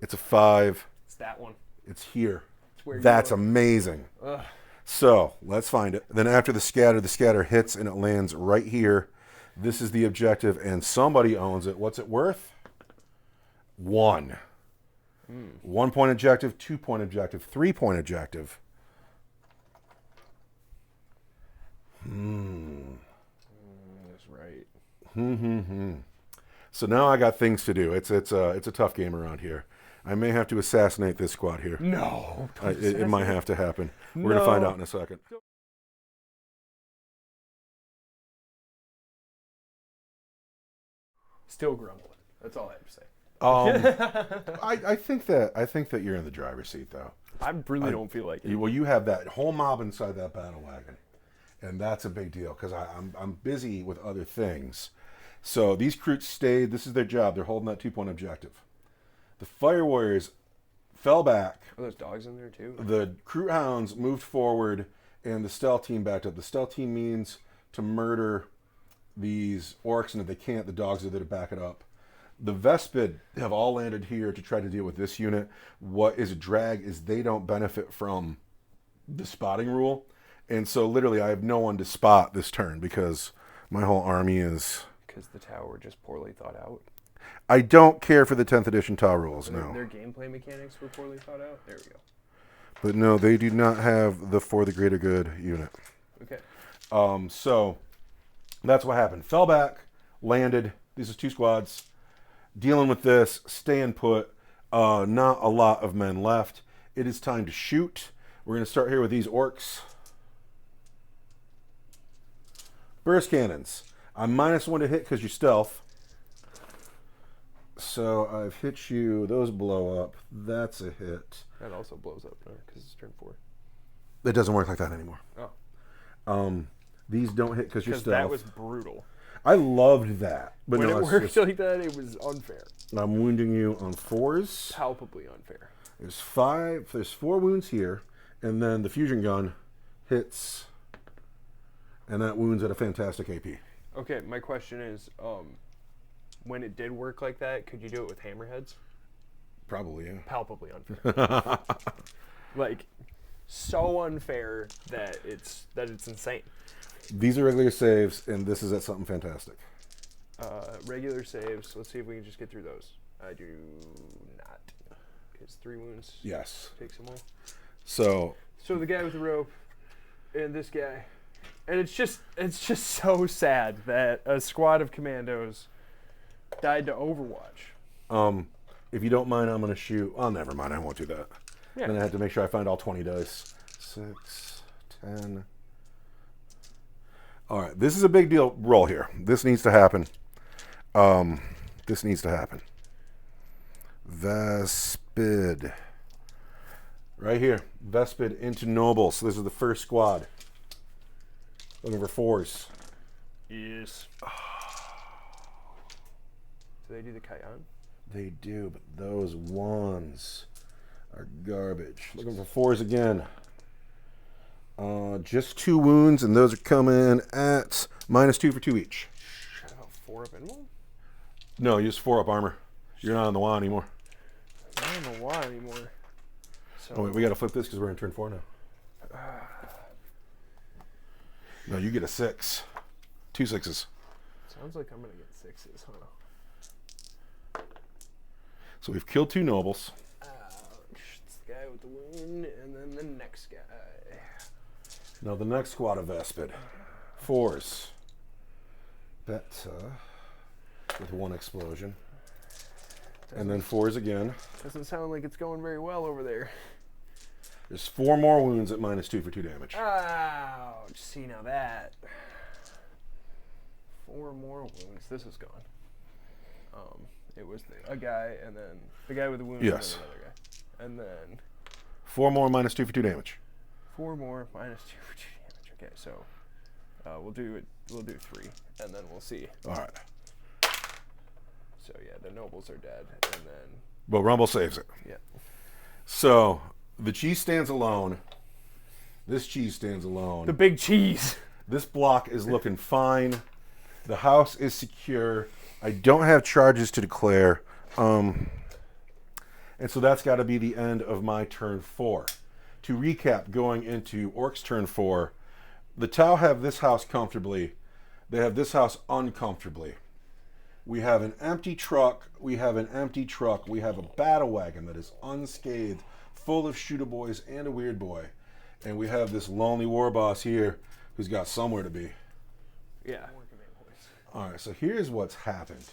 It's a 5. It's that one. It's here. It's where you That's go. amazing. Ugh. So let's find it. Then after the scatter hits and it lands right here. This is the objective, and somebody owns it. What's it worth? 1. 1 point objective, 2 point objective, 3 point objective. That's right. So now I got things to do. It's a tough game around here. I may have to assassinate this squad here. No. It might have to happen. We're going to find out in a second. Still grumbling. That's all I have to say. I think that you're in the driver's seat, though. I really don't feel like it. Well, you have that whole mob inside that battle wagon, and that's a big deal because I'm busy with other things. So these recruits stayed. This is their job. They're holding that 2 point objective. The Fire Warriors fell back. Are those dogs in there too? The Crew Hounds moved forward, and the Stealth Team backed up. The Stealth Team means to murder these Orks, and if they can't, the dogs are there to back it up. The Vespid have all landed here to try to deal with this unit. What is a drag is they don't benefit from the spotting rule. And so literally I have no one to spot this turn because my whole army is... Because the Tau were just poorly thought out? I don't care for the 10th edition Tau rules, no. Their gameplay mechanics were poorly thought out? There we go. But no, they do not have the For the Greater Good unit. Okay. So that's what happened. Fell back, landed. These are 2 squads. Dealing with this, staying put. Not a lot of men left. It is time to shoot. We're going to start here with these Orks. Burst cannons. I'm -1 to hit because you're stealth. So I've hit you. Those blow up. That's a hit. That also blows up because it's turn 4. It doesn't work like that anymore. Oh. These don't hit because you're stealth. That was brutal. I loved that. But when no, it worked like that, it was unfair. I'm wounding you on 4s. Palpably unfair. There's 4 wounds here, and then the fusion gun hits, and that wounds at a fantastic AP. Okay, my question is, when it did work like that, could you do it with hammerheads? Probably, yeah. Palpably unfair. Like, so unfair that it's insane. These are regular saves, and this is at something fantastic. Regular saves. Let's see if we can just get through those. I do not. Because 3 wounds. Yes. Takes them all. So the guy with the rope, and this guy, and it's just so sad that a squad of commandos died to Overwatch. If you don't mind, I'm going to shoot. Oh, never mind. I won't do that. Yeah. Then I have to make sure I find all 20 dice. 6, 10. All right. This is a big deal roll here. This needs to happen. This needs to happen. Vespid. Right here. Vespid into Noble. So this is the first squad. Looking for 4s. Yes. Do they do the Kion? They do, but those 1s are garbage. Looking for 4s again. Just 2 wounds, and those are coming at -2 for 2 each. Should I have 4 up in one? No, you just 4 up armor. You're not on the wand anymore. I don't know why anymore. So Oh, wait, we got to flip this because we're in turn 4 now. No, you get a 6. 2 6s. Sounds like I'm going to get 6s, huh? So we've killed 2 nobles. Ouch. It's the guy with the wound, and then the next guy. Now the next squad of Vespid. 4s. Beta with 1 explosion. And then 4s again. Doesn't sound like it's going very well over there. There's 4 more wounds at -2 for 2 damage. Ouch. See, now that. 4 more wounds. This is gone. It was a guy, and then the guy with the wound, Yes. and then another guy. And then 4 more -2 for 2 damage. 4 more -2 for 2 damage. Okay, so we'll do 3, and then we'll see. All right. So yeah, the nobles are dead, and then But Rumble saves it. yeah. So the cheese stands alone. This cheese stands alone. The big cheese. This block is looking fine. The house is secure. I don't have charges to declare. And so that's got to be the end of my turn 4. To recap, going into Orcs turn 4, the Tau have this house comfortably. They have this house uncomfortably. We have an empty truck. We have an empty truck. We have a battle wagon that is unscathed, full of shooter boys and a weird boy. And we have this lonely war boss here who's got somewhere to be. Yeah. All right, so here's what's happened.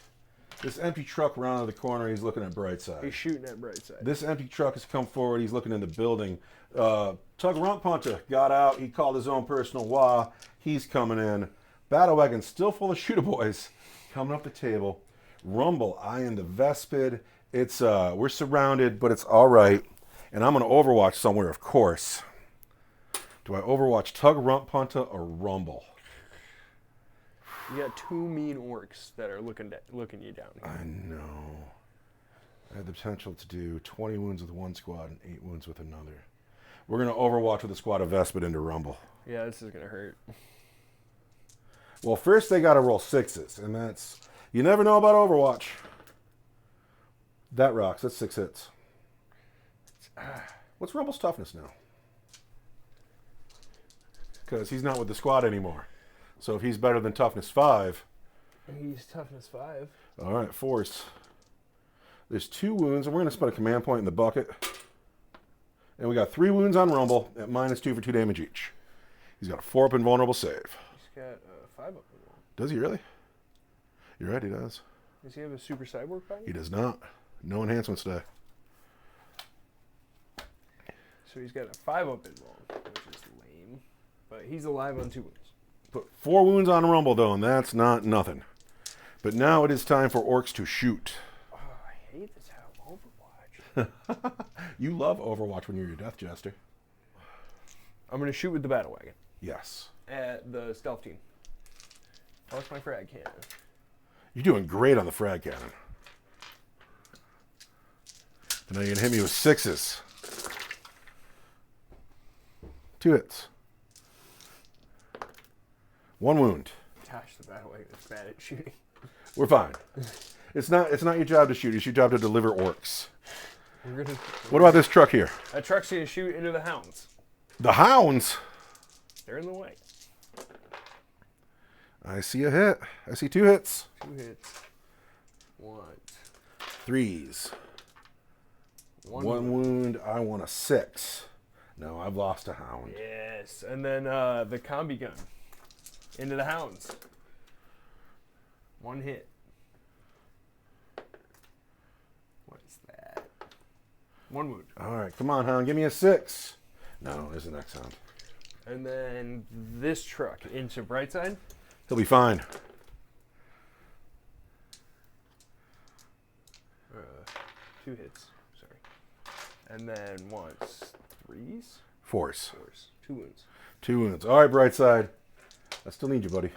This empty truck around the corner, he's looking at Brightside. He's shooting at Brightside. This empty truck has come forward. He's looking in the building. Tug Rump Punter got out. He called his own personal wah. He's coming in. Battle wagon still full of shooter boys. Coming up the table. Rumble eyeing the Vespid. It's we're surrounded, but it's all right. And I'm gonna Overwatch somewhere, of course. Do I Overwatch Tug Rump Punter or Rumble? You got two mean orcs that are looking you down. I know. I had the potential to do 20 wounds with one squad and 8 wounds with another. We're gonna Overwatch with a squad of Vespid into Rumble. Yeah, this is gonna hurt. Well, first they gotta roll 6s, and that's you never know about Overwatch. That rocks. That's 6 hits. What's Rumble's toughness now? Because he's not with the squad anymore. So if he's better than toughness 5. He's toughness 5. All right, force. There's 2 wounds, and we're going to spend a command point in the bucket. And we got 3 wounds on Rumble at -2 for 2 damage each. He's got a 4-up invulnerable save. He's got 5-up. Does he really? You're right, he does. Does he have a super cyborg body? He does not. No enhancements today. So he's got a 5-up invuln, which is lame. But he's alive on 2 wounds. Put 4 wounds on Rumble, though, and that's not nothing. But now it is time for Orks to shoot. Oh, I hate this how Overwatch. You love Overwatch when you're your Death Jester. I'm going to shoot with the battle wagon Yes. at the stealth team. How's my frag cannon? You're doing great on the frag cannon. And now you're going to hit me with 6s. 2 hits. 1 wound. Gosh, the battle wagon is bad at shooting. We're fine. It's not your job to shoot. It's your job to deliver orcs. What about this truck here? That truck's going to shoot into the hounds. The hounds? They're in the way. I see a hit. I see 2 hits. 2 hits. 1. 3s. 1 wound. I want a 6. No, I've lost a hound. Yes. And then the combi gun. Into the hounds. 1 hit. What is that? 1 wound. All right, come on, hound. Give me a 6. No, there's the next hound. And then this truck into Brightside. He'll be fine. 2 hits. Sorry. And then once 3s. 4s. 2 wounds. 2 wounds. All right, Brightside. I still need you, buddy.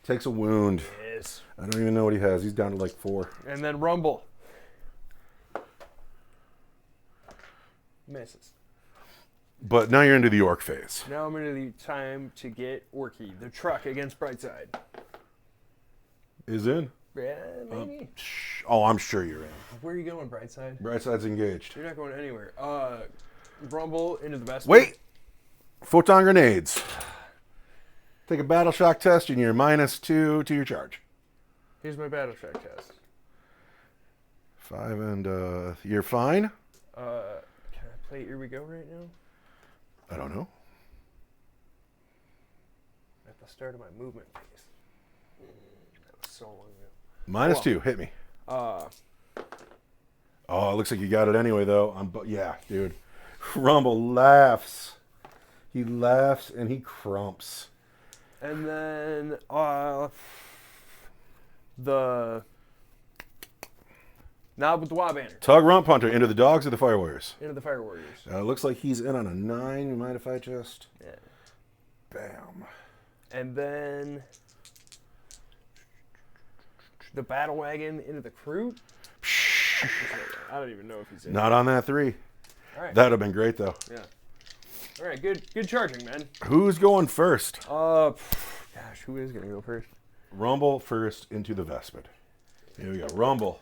Takes a wound. Yes. I don't even know what he has. He's down to like 4. And then Rumble. Misses. But now you're into the orc phase. Now I'm into the time to get Orky, the truck against Brightside. Is in? Yeah, maybe. Oh, I'm sure you're in. Where are you going, Brightside? Brightside's engaged. You're not going anywhere. Rumble into the best. Wait! Photon grenades. Take a battle shock test and you're -2 to your charge. Here's my battle track test. 5 and you're fine? Can I play Here We Go right now? I don't know. At the start of my movement phase. That was so long ago. -2. Hit me. Oh, it looks like you got it anyway, though. Yeah, dude. Rumble laughs. He laughs and he crumps. And then the Knob with the Wa banner. Tug Rump Hunter into the dogs or the Fire Warriors? Into the Fire Warriors. Looks like he's in on a 9. You mind if I just? Yeah. Bam. And then the Battle Wagon into the Crew. I don't even know if he's in. Not on that 3. All right. That'd have been great, though. Yeah. All right, good charging, man. Who's going first? Gosh, who is gonna go first? Rumble first into the Vespid. Here we go. Rumble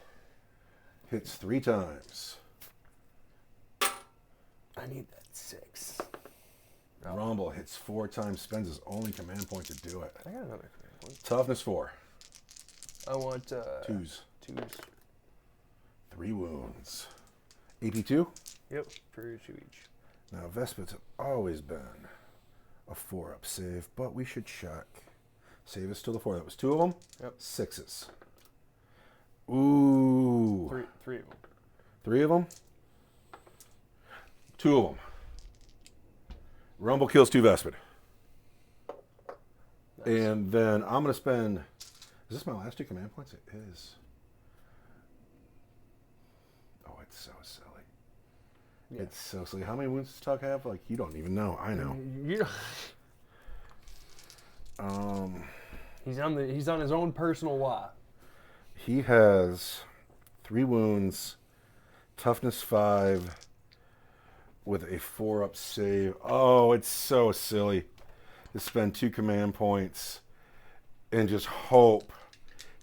hits 3 times. I need that 6. Rumble hits 4 times, spends his only command point to do it. I got another command point. Toughness 4. I want Twos. twos. 3 wounds. AP2? Yep, for 2 each. Now, Vespids have always been a 4-up save, but we should check. Save is still the 4. That was 2 of them? Yep. 6s. Ooh. 3 of them. 3 of them? 2 of them. Rumble kills 2 Vespid. Nice. And then I'm going to spend... Is this my last 2 command points? It is. Oh, it's so silly. Yeah. It's so silly. How many wounds does Tug have? Like, you don't even know. I know. You don't. He's on his own personal law. He has 3 wounds, toughness 5, with a 4-up save. Oh, it's so silly to spend 2 command points and just hope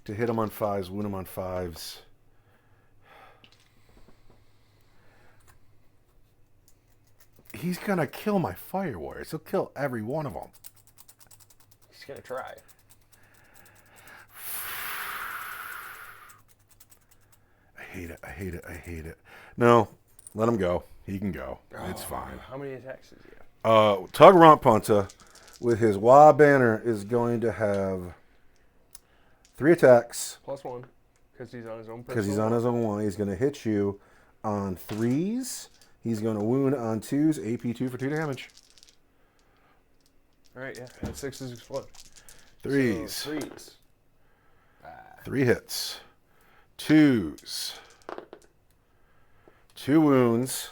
to hit him on 5s, wound him on 5s. He's going to kill my Fire Warriors. He'll kill every one of them. He's going to try. I hate it. I hate it. I hate it. No, let him go. He can go. It's fine. How many attacks does he have? Tug Rompunta with his Wa banner is going to have 3 attacks. +1. Because he's on his own. Because he's on his own one. He's going to hit you on 3s. He's going to wound on 2s. AP2 for 2 damage. All right, yeah. And 6s explode. 3s. So 3s. 3 hits. 2s. 2 wounds.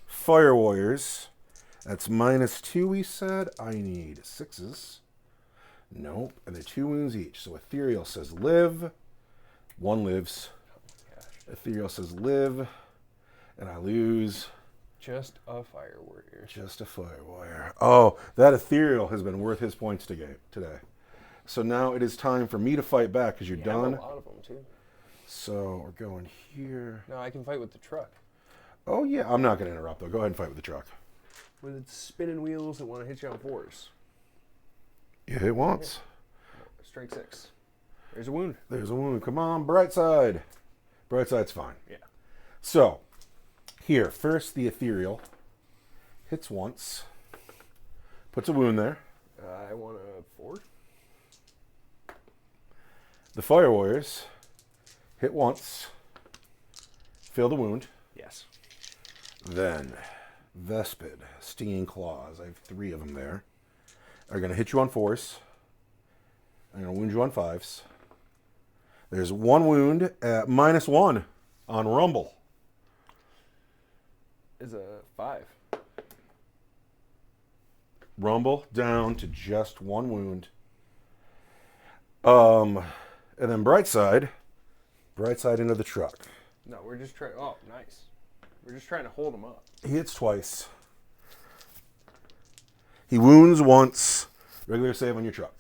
Fire Warriors. That's -2, we said. I need 6s. Nope. And they're 2 wounds each. So Ethereal says live. 1 lives. Oh my gosh. Ethereal says live. And I lose. Just a Fire Warrior. Just a Fire Warrior. Oh, that Ethereal has been worth his points today. So now it is time for me to fight back because you're done. Have a lot of them, too. So we're going here. No, I can fight with the truck. Oh, yeah. I'm not going to interrupt, though. Go ahead and fight with the truck. With its spinning wheels that want to hit you on 4s. You hit once. Strike 6. There's a wound. There's a wound. Come on, bright side. Bright side's fine. Yeah. So, here, first the Ethereal hits once. Puts a wound there. I want a 4. The Fire Warriors hit once. Feel the wound. Yes. Then, Vespid, Stinging Claws. I have 3 of them there. Are going to hit you on 4s. I'm going to wound you on 5s. There's 1 wound at -1 on Rumble. Is a 5. Rumble down to just 1 wound. And then Brightside into the truck. No, we're just trying. Oh, nice. We're just trying to hold him up. He hits twice. He wounds once. Regular save on your truck.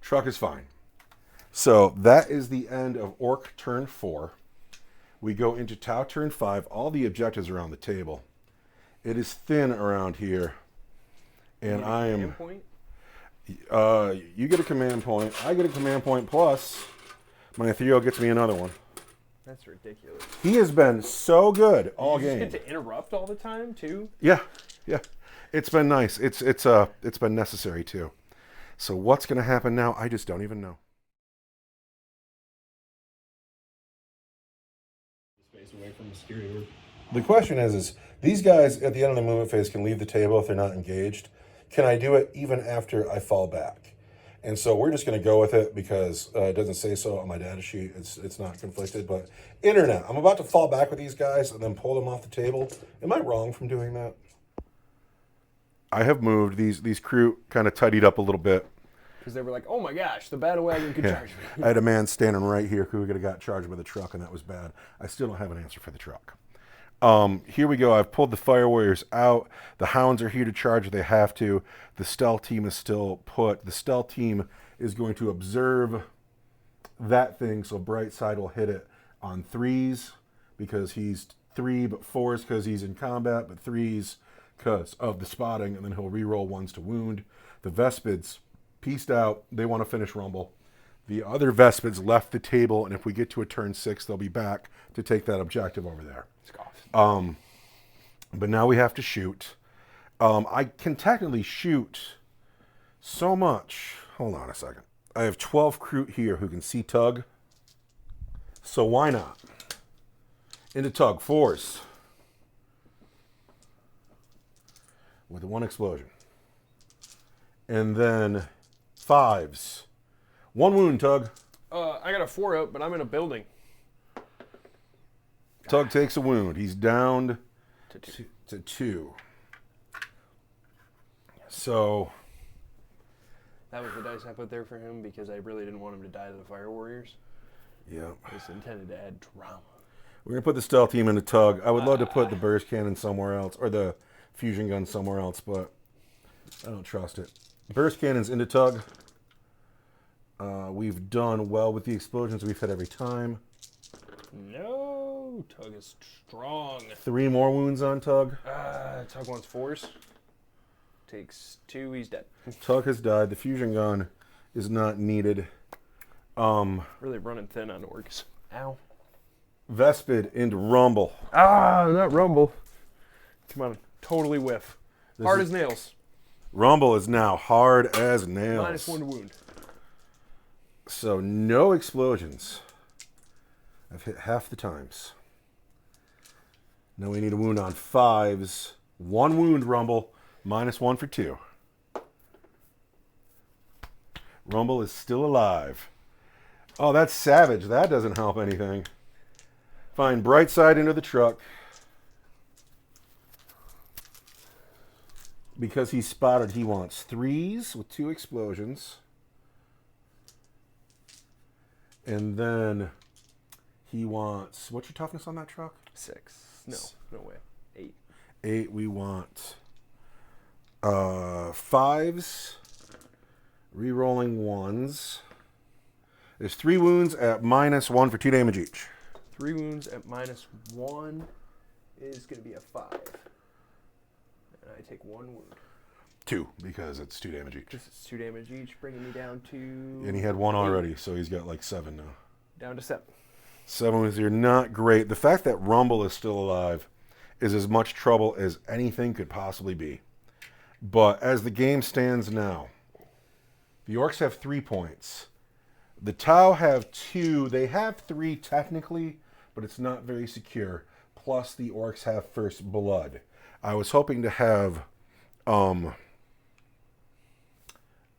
Truck is fine. So that is the end of Orc turn 4. We go into Tau turn 5. All the objectives are on the table. It is thin around here. And I am... Command point? You get a command point. I get a command point plus my Ethereal gets me another one. That's ridiculous. He has been so good all game. You just get to interrupt all the time too. Yeah. It's been nice. It's been necessary too. So what's going to happen now? I just don't even know. Space away from the security. The question is these guys at the end of the movement phase can leave the table if they're not engaged. Can I do it even after I fall back? And so we're just going to go with it because it doesn't say so on my data sheet. It's not conflicted. But internet, I'm about to fall back with these guys and then pull them off the table. Am I wrong from doing that? I have moved. These crew kind of tidied up a little bit. Because they were like, oh my gosh, the battle wagon could charge me. I had a man standing right here who could have got charged with a truck, and that was bad. I still don't have an answer for the truck. Here we go. I've pulled the Fire Warriors out. The Hounds are here to charge if they have to. The Stealth team is still put. The Stealth team is going to observe that thing, so Brightside will hit it on 3s because he's 3, but 4s because he's in combat, but 3s because of the spotting, and then he'll re-roll 1s to wound. The Vespids pieced out. They want to finish Rumble. The other Vespids left the table, and if we get to a turn 6, they'll be back to take that objective over there. But now we have to shoot. I can technically shoot so much. Hold on a second. I have 12 crew here who can see Tug. So why not? Into Tug, force. With 1 explosion. And then 5s. 1 wound, Tug. I got a 4 out, but I'm in a building. Tug takes a wound. He's downed to 2. So that was the dice I put there for him because I really didn't want him to die to the Fire Warriors. Yeah. It's intended to add drama. We're going to put the stealth team into Tug. I would love to put the burst cannon somewhere else, or the fusion gun somewhere else, but I don't trust it. Burst cannons into Tug. We've done well with the explosions we've hit every time. No, Tug is strong. 3 more wounds on Tug. Tug wants 4s. Takes 2, he's dead. Tug has died. The fusion gun is not needed. Really running thin on Orks. Ow. Vespid into Rumble. Not Rumble. Come on, totally whiff. Hard as nails. Rumble is now hard as nails. -1 to wound. So no explosions. I've hit half the times. Now we need a wound on 5s. 1 wound, Rumble. -1 for 2. Rumble is still alive. Oh, that's savage. That doesn't help anything. Fine. Bright side into the truck. Because he's spotted, he wants 3s with 2 explosions. And then he wants... What's your toughness on that truck? 6. No way. 8. 8. We want 5s. Rerolling 1s. There's 3 wounds at -1 for 2 damage each. 3 wounds at -1 is going to be a 5. And I take 1 wound. 2, because it's 2 damage each. This is 2 damage each, bringing me down to... And he had 1 already, so he's got like 7 now. Down to 7. 7 wounds here, not great. The fact that Rumble is still alive is as much trouble as anything could possibly be. But as the game stands now, the Orcs have 3 points. The Tau have 2. They have 3 technically, but it's not very secure. Plus the Orcs have first blood. I was hoping to have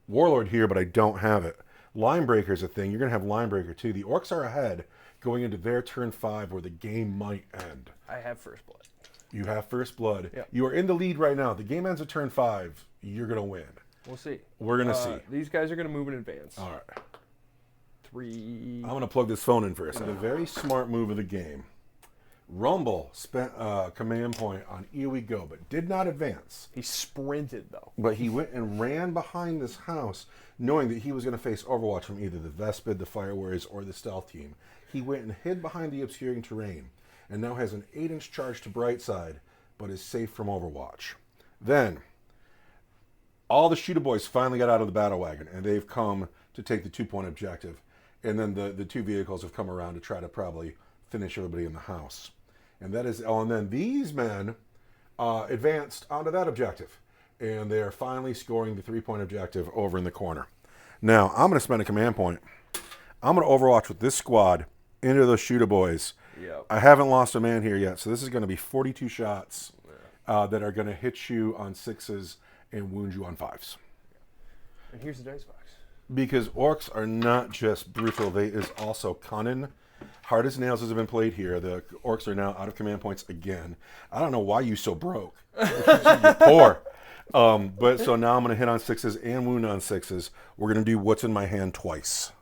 Warlord here, but I don't have it. Linebreaker's a thing. You're going to have Linebreaker too. The Orcs are ahead going into their turn 5 where the game might end. I have first blood. You have first blood. Yep. You are in the lead right now. The game ends at turn 5. You're going to win. We'll see. We're going to see. These guys are going to move in advance. All right. 3. I'm going to plug this phone in for a second. A very smart move of the game. Rumble spent a command point on Here We Go, but did not advance. He sprinted, though. But he went and ran behind this house, knowing that he was going to face Overwatch from either the Vespid, the Fire Warriors, or the Stealth Team. He went and hid behind the obscuring terrain, and now has an 8-inch charge to Brightside, but is safe from Overwatch. Then, all the shooter boys finally got out of the battle wagon, and they've come to take the 2-point objective. And then the 2 vehicles have come around to try to probably finish everybody in the house. And that is, and then these men advanced onto that objective. And they are finally scoring the 3-point objective over in the corner. Now, I'm going to spend a command point. I'm going to Overwatch with this squad into those shooter boys. Yep. I haven't lost a man here yet, so this is going to be 42 shots that are going to hit you on 6s and wound you on 5s. And here's the dice box. Because Orcs are not just brutal, they is also cunning. Hard as nails has been played here. The Orcs are now out of command points again. I don't know why you so broke. You're poor. But so now I'm going to hit on 6s and wound on 6s. We're going to do what's in my hand twice.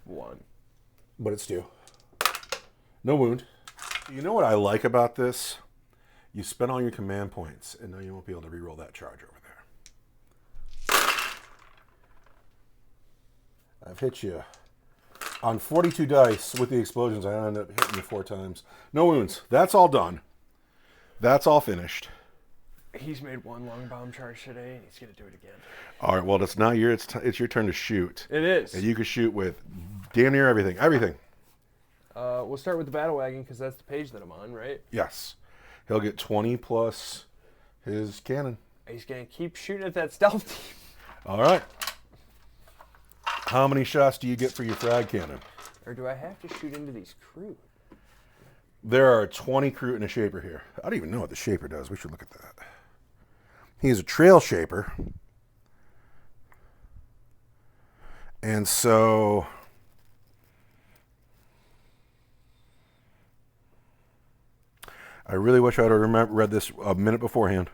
1. But it's 2. No wound. You know what I like about this? You spent all your command points, and now you won't be able to reroll that charge over there. I've hit you on 42 dice with the explosions. I ended up hitting you 4 times. No wounds. That's all done. That's all finished. He's made one long bomb charge today, and he's gonna do it again. All right. Well, it's not your. It's your turn to shoot. It is. And you can shoot with damn near everything. Everything. We'll start with the battle wagon because that's the page that I'm on, right? Yes. He'll get 20 plus his cannon. He's gonna keep shooting at that stealth team. All right. How many shots do you get for your frag cannon? Or do I have to shoot into these crew? There are 20 crew and a shaper here. I don't even know what the shaper does. We should look at that. He's a trail shaper. And so I really wish I would have read this a minute beforehand,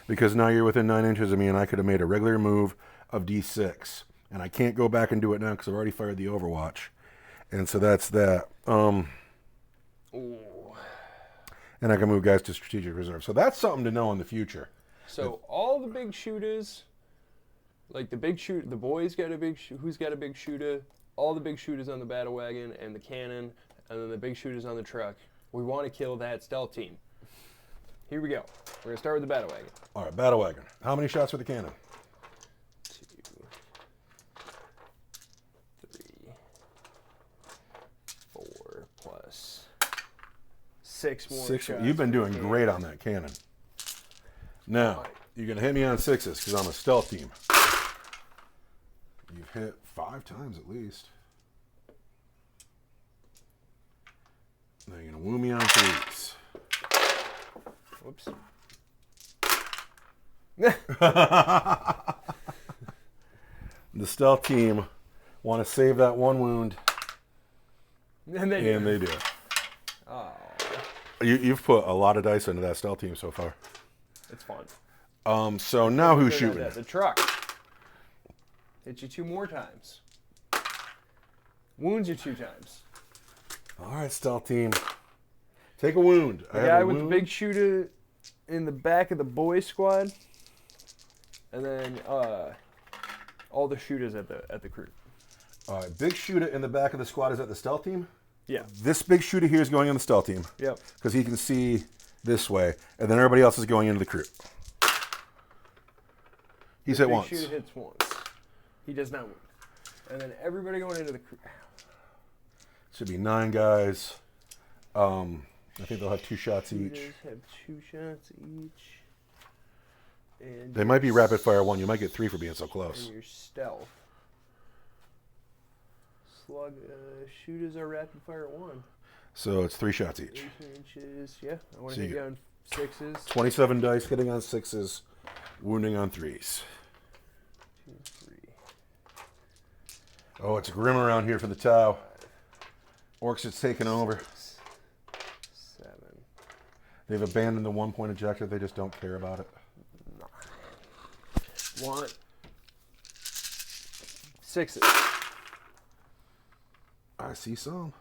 because now you're within 9 inches of me and I could have made a regular move of D6. And I can't go back and do it now because I've already fired the Overwatch. And so that's that. Ooh. And I can move guys to strategic reserve. So that's something to know in the future. So all the big shooters, like the boys got a big who's got a big shooter, all the big shooters on the battle wagon and the cannon, and then the big shooters on the truck. We want to kill that stealth team. Here we go. We're gonna start with the battle wagon. All right, battle wagon. How many shots for the cannon? 2, 3, 4 plus 6 more. 6. shots You've been for the doing cannon. great on that cannon. Now, you're going to hit me on 6s because I'm a stealth team. You've hit 5 times at least. Now you're going to woo me on 3s. Whoops. The stealth team want to save that 1 wound, And then and they do. oh, You've put a lot of dice into that stealth team so far. it's fun. So now who's Good at shooting? that. The truck. Hit you 2 more times. Wounds you 2 times. All right, stealth team. Take a wound. The guy with the big shooter in the back of the boy squad, and then all the shooters at the crew. All right, big shooter in the back of the squad is at the stealth team. Yeah. This big shooter here is going on the stealth team. Yep. Because he can see this way, and then everybody else is going into the crew. He's hit Big once. shooter hits once. He does not wound. And then everybody going into the crew. Should be 9 guys. I think they'll have 2 shots each. Shooters have 2 shots each. And They might be rapid fire 1. You might get 3 for being so close. And your stealth. Slug shooters are rapid fire 1. So it's 3 shots each. 18 inches. Yeah, I want So to hit you you on 6s. 27 dice hitting on 6s, wounding on 3s. 2, 3. Oh, it's grim around here for the Tau. Orks is taking over. 7. They've abandoned the 1-point objective. They just don't care about it. 1. 6s. I see some.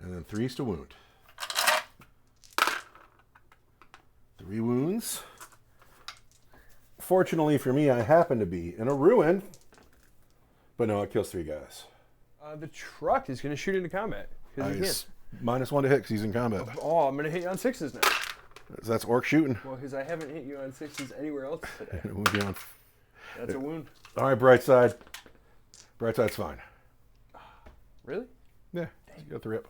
And then 3s to wound. 3 wounds. Fortunately for me, I happen to be in a ruin. But no, it kills 3 guys. The truck is going to shoot into combat. Because he Nice. can't. -1 to hit because he's in combat. Oh, I'm going to hit you on 6s now. So that's Orc shooting. Well, because I haven't hit you on 6s anywhere else today. It would be on. That's a wound. All right, bright side. Bright side's fine. Really? Yeah, you got the rip.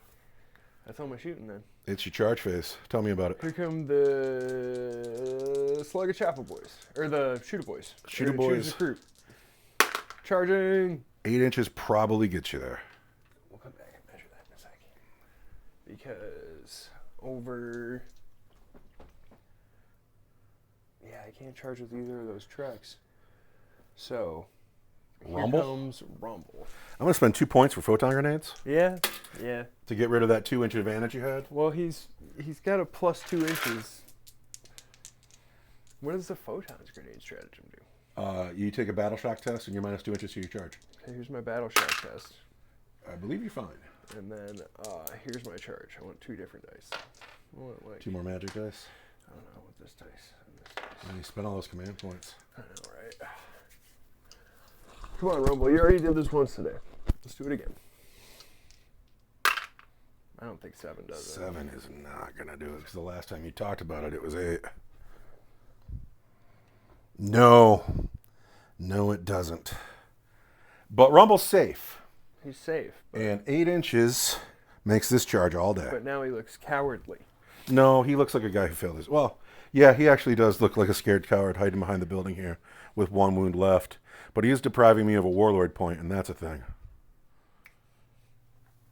That's all my shooting then. It's your charge phase. Tell me about it. Here come the Slugger Chapel boys. Or the Shooter boys. Shooter Or the boys. Shooters recruit. Charging. 8 inches probably gets you there. We'll come back and measure that in a second. Because over... Yeah, I can't charge with either of those trucks. So, Rumble? here comes Rumble. I'm going to spend 2 points for photon grenades Yeah, yeah. to get rid of that 2-inch advantage you had. Well, he's got a plus 2 inches. What does the photons grenade stratagem do? You take a battle shock test and you're -2 inches to your charge. Okay, here's my battle shot test. I believe you're fine. And then here's my charge. I want 2 different dice. I want like 2 more magic dice. I don't know, I want this dice and this dice. And you spend all those command points. I know, right? Come on, Rumble. You already did this once today. Let's do it again. I don't think 7 does it. 7 is not going to do it because the last time you talked about it, it was 8. No. No, it doesn't. But Rumble's safe. He's safe. And 8 inches makes this charge all day. But now he looks cowardly. No, he looks like a guy who failed his... Well, yeah, he actually does look like a scared coward hiding behind the building here with 1 wound left. But he is depriving me of a warlord point, and that's a thing.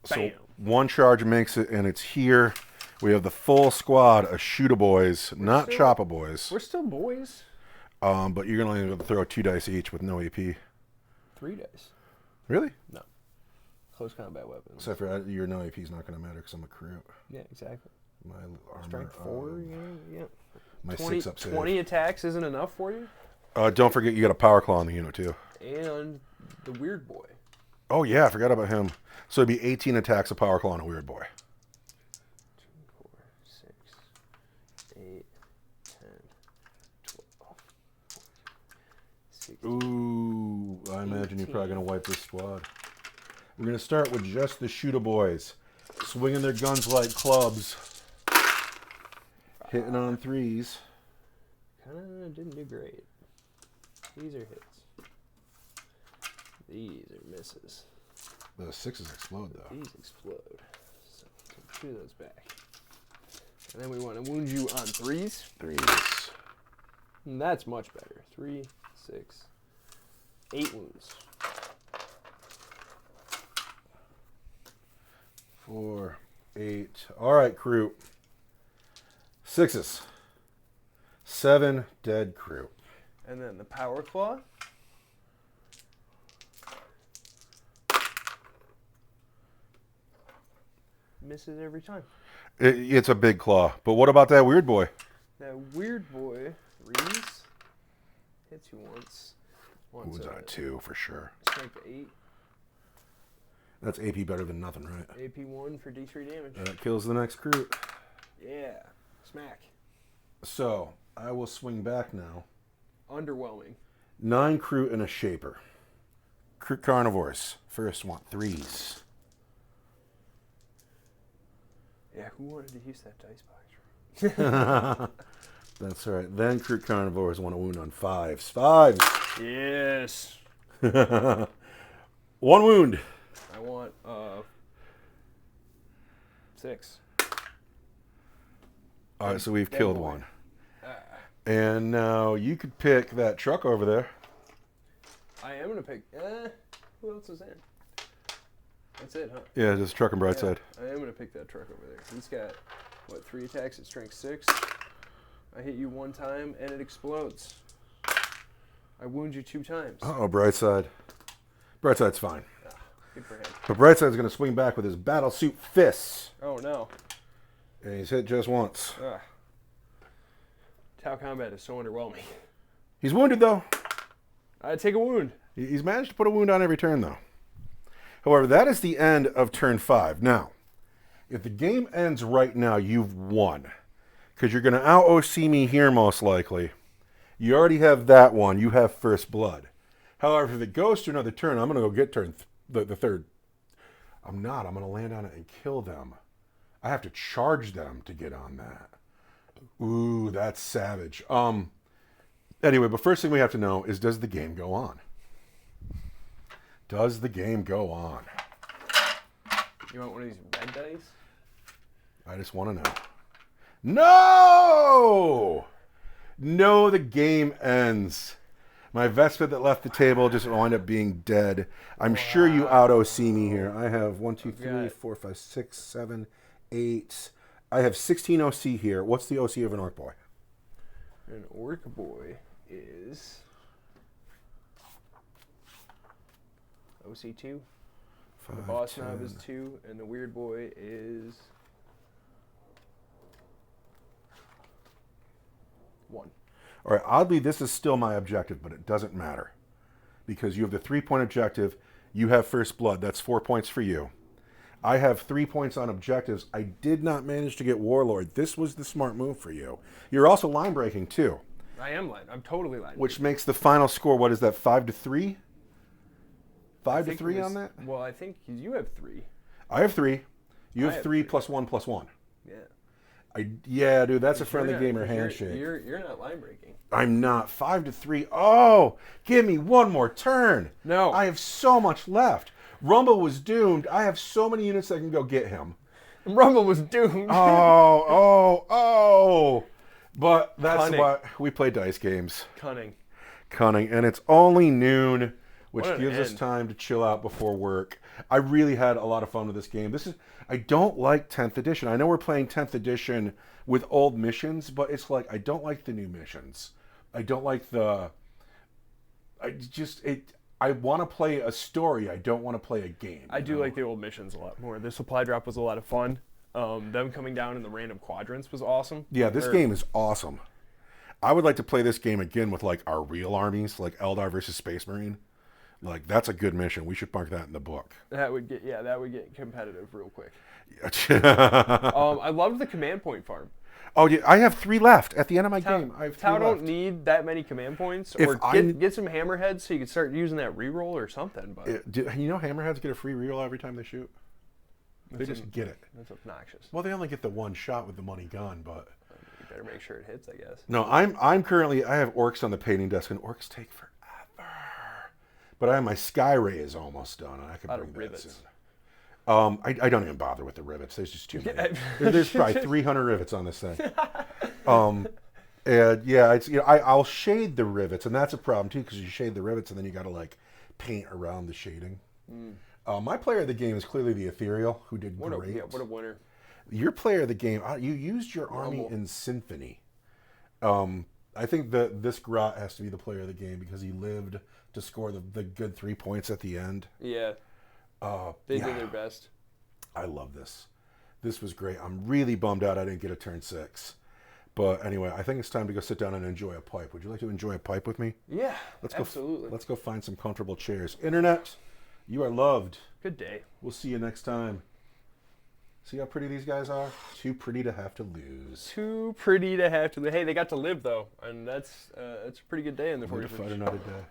Bam. So 1 charge makes it, and it's here. We have the full squad of Shoota boys, not Choppa boys. We're still boys. But you're going to only throw 2 dice each with no AP. 3 dice. Really? No. Close combat weapons. Except for your no AP is not going to matter because I'm a crew. Yeah, exactly. My armor, Strength 4, yeah. My 20, 6 up save. 20 attacks isn't enough for you? Don't forget you got a power claw in the unit too. And the weird boy. Oh yeah, I forgot about him. So it'd be 18 attacks of power claw on a weird boy. 2, 4, 6, 8, 10, 12, 16. Ooh, I imagine you're 18. probably going to wipe this squad. We're going to start with just the Shoota boys. Swinging their guns like clubs. Hitting on 3s. Kinda didn't do great. These are hits. These are misses. The 6s explode though. These explode. So take 2 of those back. And then we want to wound you on 3s. 3s. And that's much better. 3, 6, 8 wounds. 4, 8. All right, crew. 6s. 7 dead crew. And then the power claw. Misses every time. It's a big claw. But what about that weird boy? That weird boy, 3s, hits you once. Wounds on a 2 for sure. Strength 8. That's AP better than nothing, right? AP 1 for D3 damage. That kills the next crew. Yeah. Smack. So, I will swing back now. Underwhelming. 9 crew and a shaper. Carnivores. First want 3s. Yeah, who wanted to use that dice box? That's right. Then crew carnivores want to wound on 5s. 5s. Yes. 1 wound. I want 6. All right, so we've killed boy. 1. And now you could pick that truck over there. I am gonna pick. Who else is in? That's it, huh? Yeah, just truck and Brightside. I am gonna pick that truck over there. He's got what, 3 attacks at strength 6. I hit you 1 time and it explodes. I wound you 2 times. Uh-oh, Brightside. Brightside's fine. Good for him. But Brightside's going to swing back with his battle suit fists. Oh no. And he's hit just once. Tau combat is so underwhelming. He's wounded, though. I take a wound. He's managed to put a wound on every turn, though. However, that is the end of turn 5. Now, if the game ends right now, you've won. Because you're going to out-OC me here, most likely. You already have that one. You have first blood. However, if it goes to another turn, I'm going to go get the third. I'm not. I'm going to land on it and kill them. I have to charge them to get on that. Ooh, that's savage. Anyway, but first thing we have to know is, does the game go on? Does the game go on? You want one of these red dice? I just want to know. No! No, the game ends. My Vespa that left the table just wound up being dead. I'm sure you out-OC me here. I have 1, 2, 3, 4, 5, 6, 7, 8. I have 16 OC here. What's the OC of an Orc boy? An Orc boy is OC 2. The boss knob is 2, and the weird boy is 1. All right, oddly, this is still my objective, but it doesn't matter. Because you have the 3-point objective. You have first blood. That's 4 points for you. I have 3 points on objectives. I did not manage to get Warlord. This was the smart move for you. You're also line breaking, too. I am line. I'm totally line. Which makes the final score, what is that, 5-3? 5-3 on that? Well, I think you have 3. I have 3. You I have have 3 3. plus 1 plus 1. Yeah. Yeah, dude, that's a You're friendly not- gamer 'cause handshake. You're not line breaking. I'm not 5-3. Oh, give me one more turn. No. I have so much left. Rumble was doomed. I have so many units that can go get him. Rumble was doomed. Oh. But that's Cunning. why we play dice games. Cunning. And it's only noon, which What an gives us end. time to chill out before work. I really had a lot of fun with this game. I don't like 10th edition. I know we're playing 10th edition with old missions, but it's like I don't like the new missions. I don't like I want to play a story. I don't want to play a game. I do like the old missions a lot more. The supply drop was a lot of fun. Them coming down in the random quadrants was awesome. Yeah, this game is awesome. I would like to play this game again with like our real armies, like Eldar versus Space Marine. Like that's a good mission. We should mark that in the book. That would get competitive real quick. Oh I loved the command point farm. yeah, I have 3 left at the end of my game. I have 3 Tau left. don't need that many command points, If or I- get some hammerheads so you can start using that reroll or something. But You know Hammerheads get a free reroll every time they shoot? They just get it. that's obnoxious. Well, they only get the one shot with the money gone, but You better make sure it hits, I guess. no, I'm currently I have Orks on the painting desk, and Orks take forever. But I have my Sky Ray is almost done, and I can Lot of bring that rivets. soon. I don't even bother with the rivets. There's just too many. There's probably 300 rivets on this thing. And yeah, it's I'll shade the rivets, and that's a problem too because you shade the rivets, and then you got to like paint around the shading. My player of the game is clearly the Ethereal, who did great. What a winner. Your player of the game, you used your army Rumble. in Symphony. I think that this Grot has to be the player of the game because he lived to score the good 3 points at the end. Yeah, they did their best. I love this. This was great. I'm really bummed out I didn't get a turn 6. But anyway, I think it's time to go sit down and enjoy a pipe. Would you like to enjoy a pipe with me? Yeah, Absolutely. Let's go find some comfortable chairs. Internet, you are loved. Good day. We'll see you next time. See how pretty these guys are? Too pretty to have to lose. Too pretty to have to. Hey, they got to live though, and that's a pretty good day in the Way to 41st. fight another day.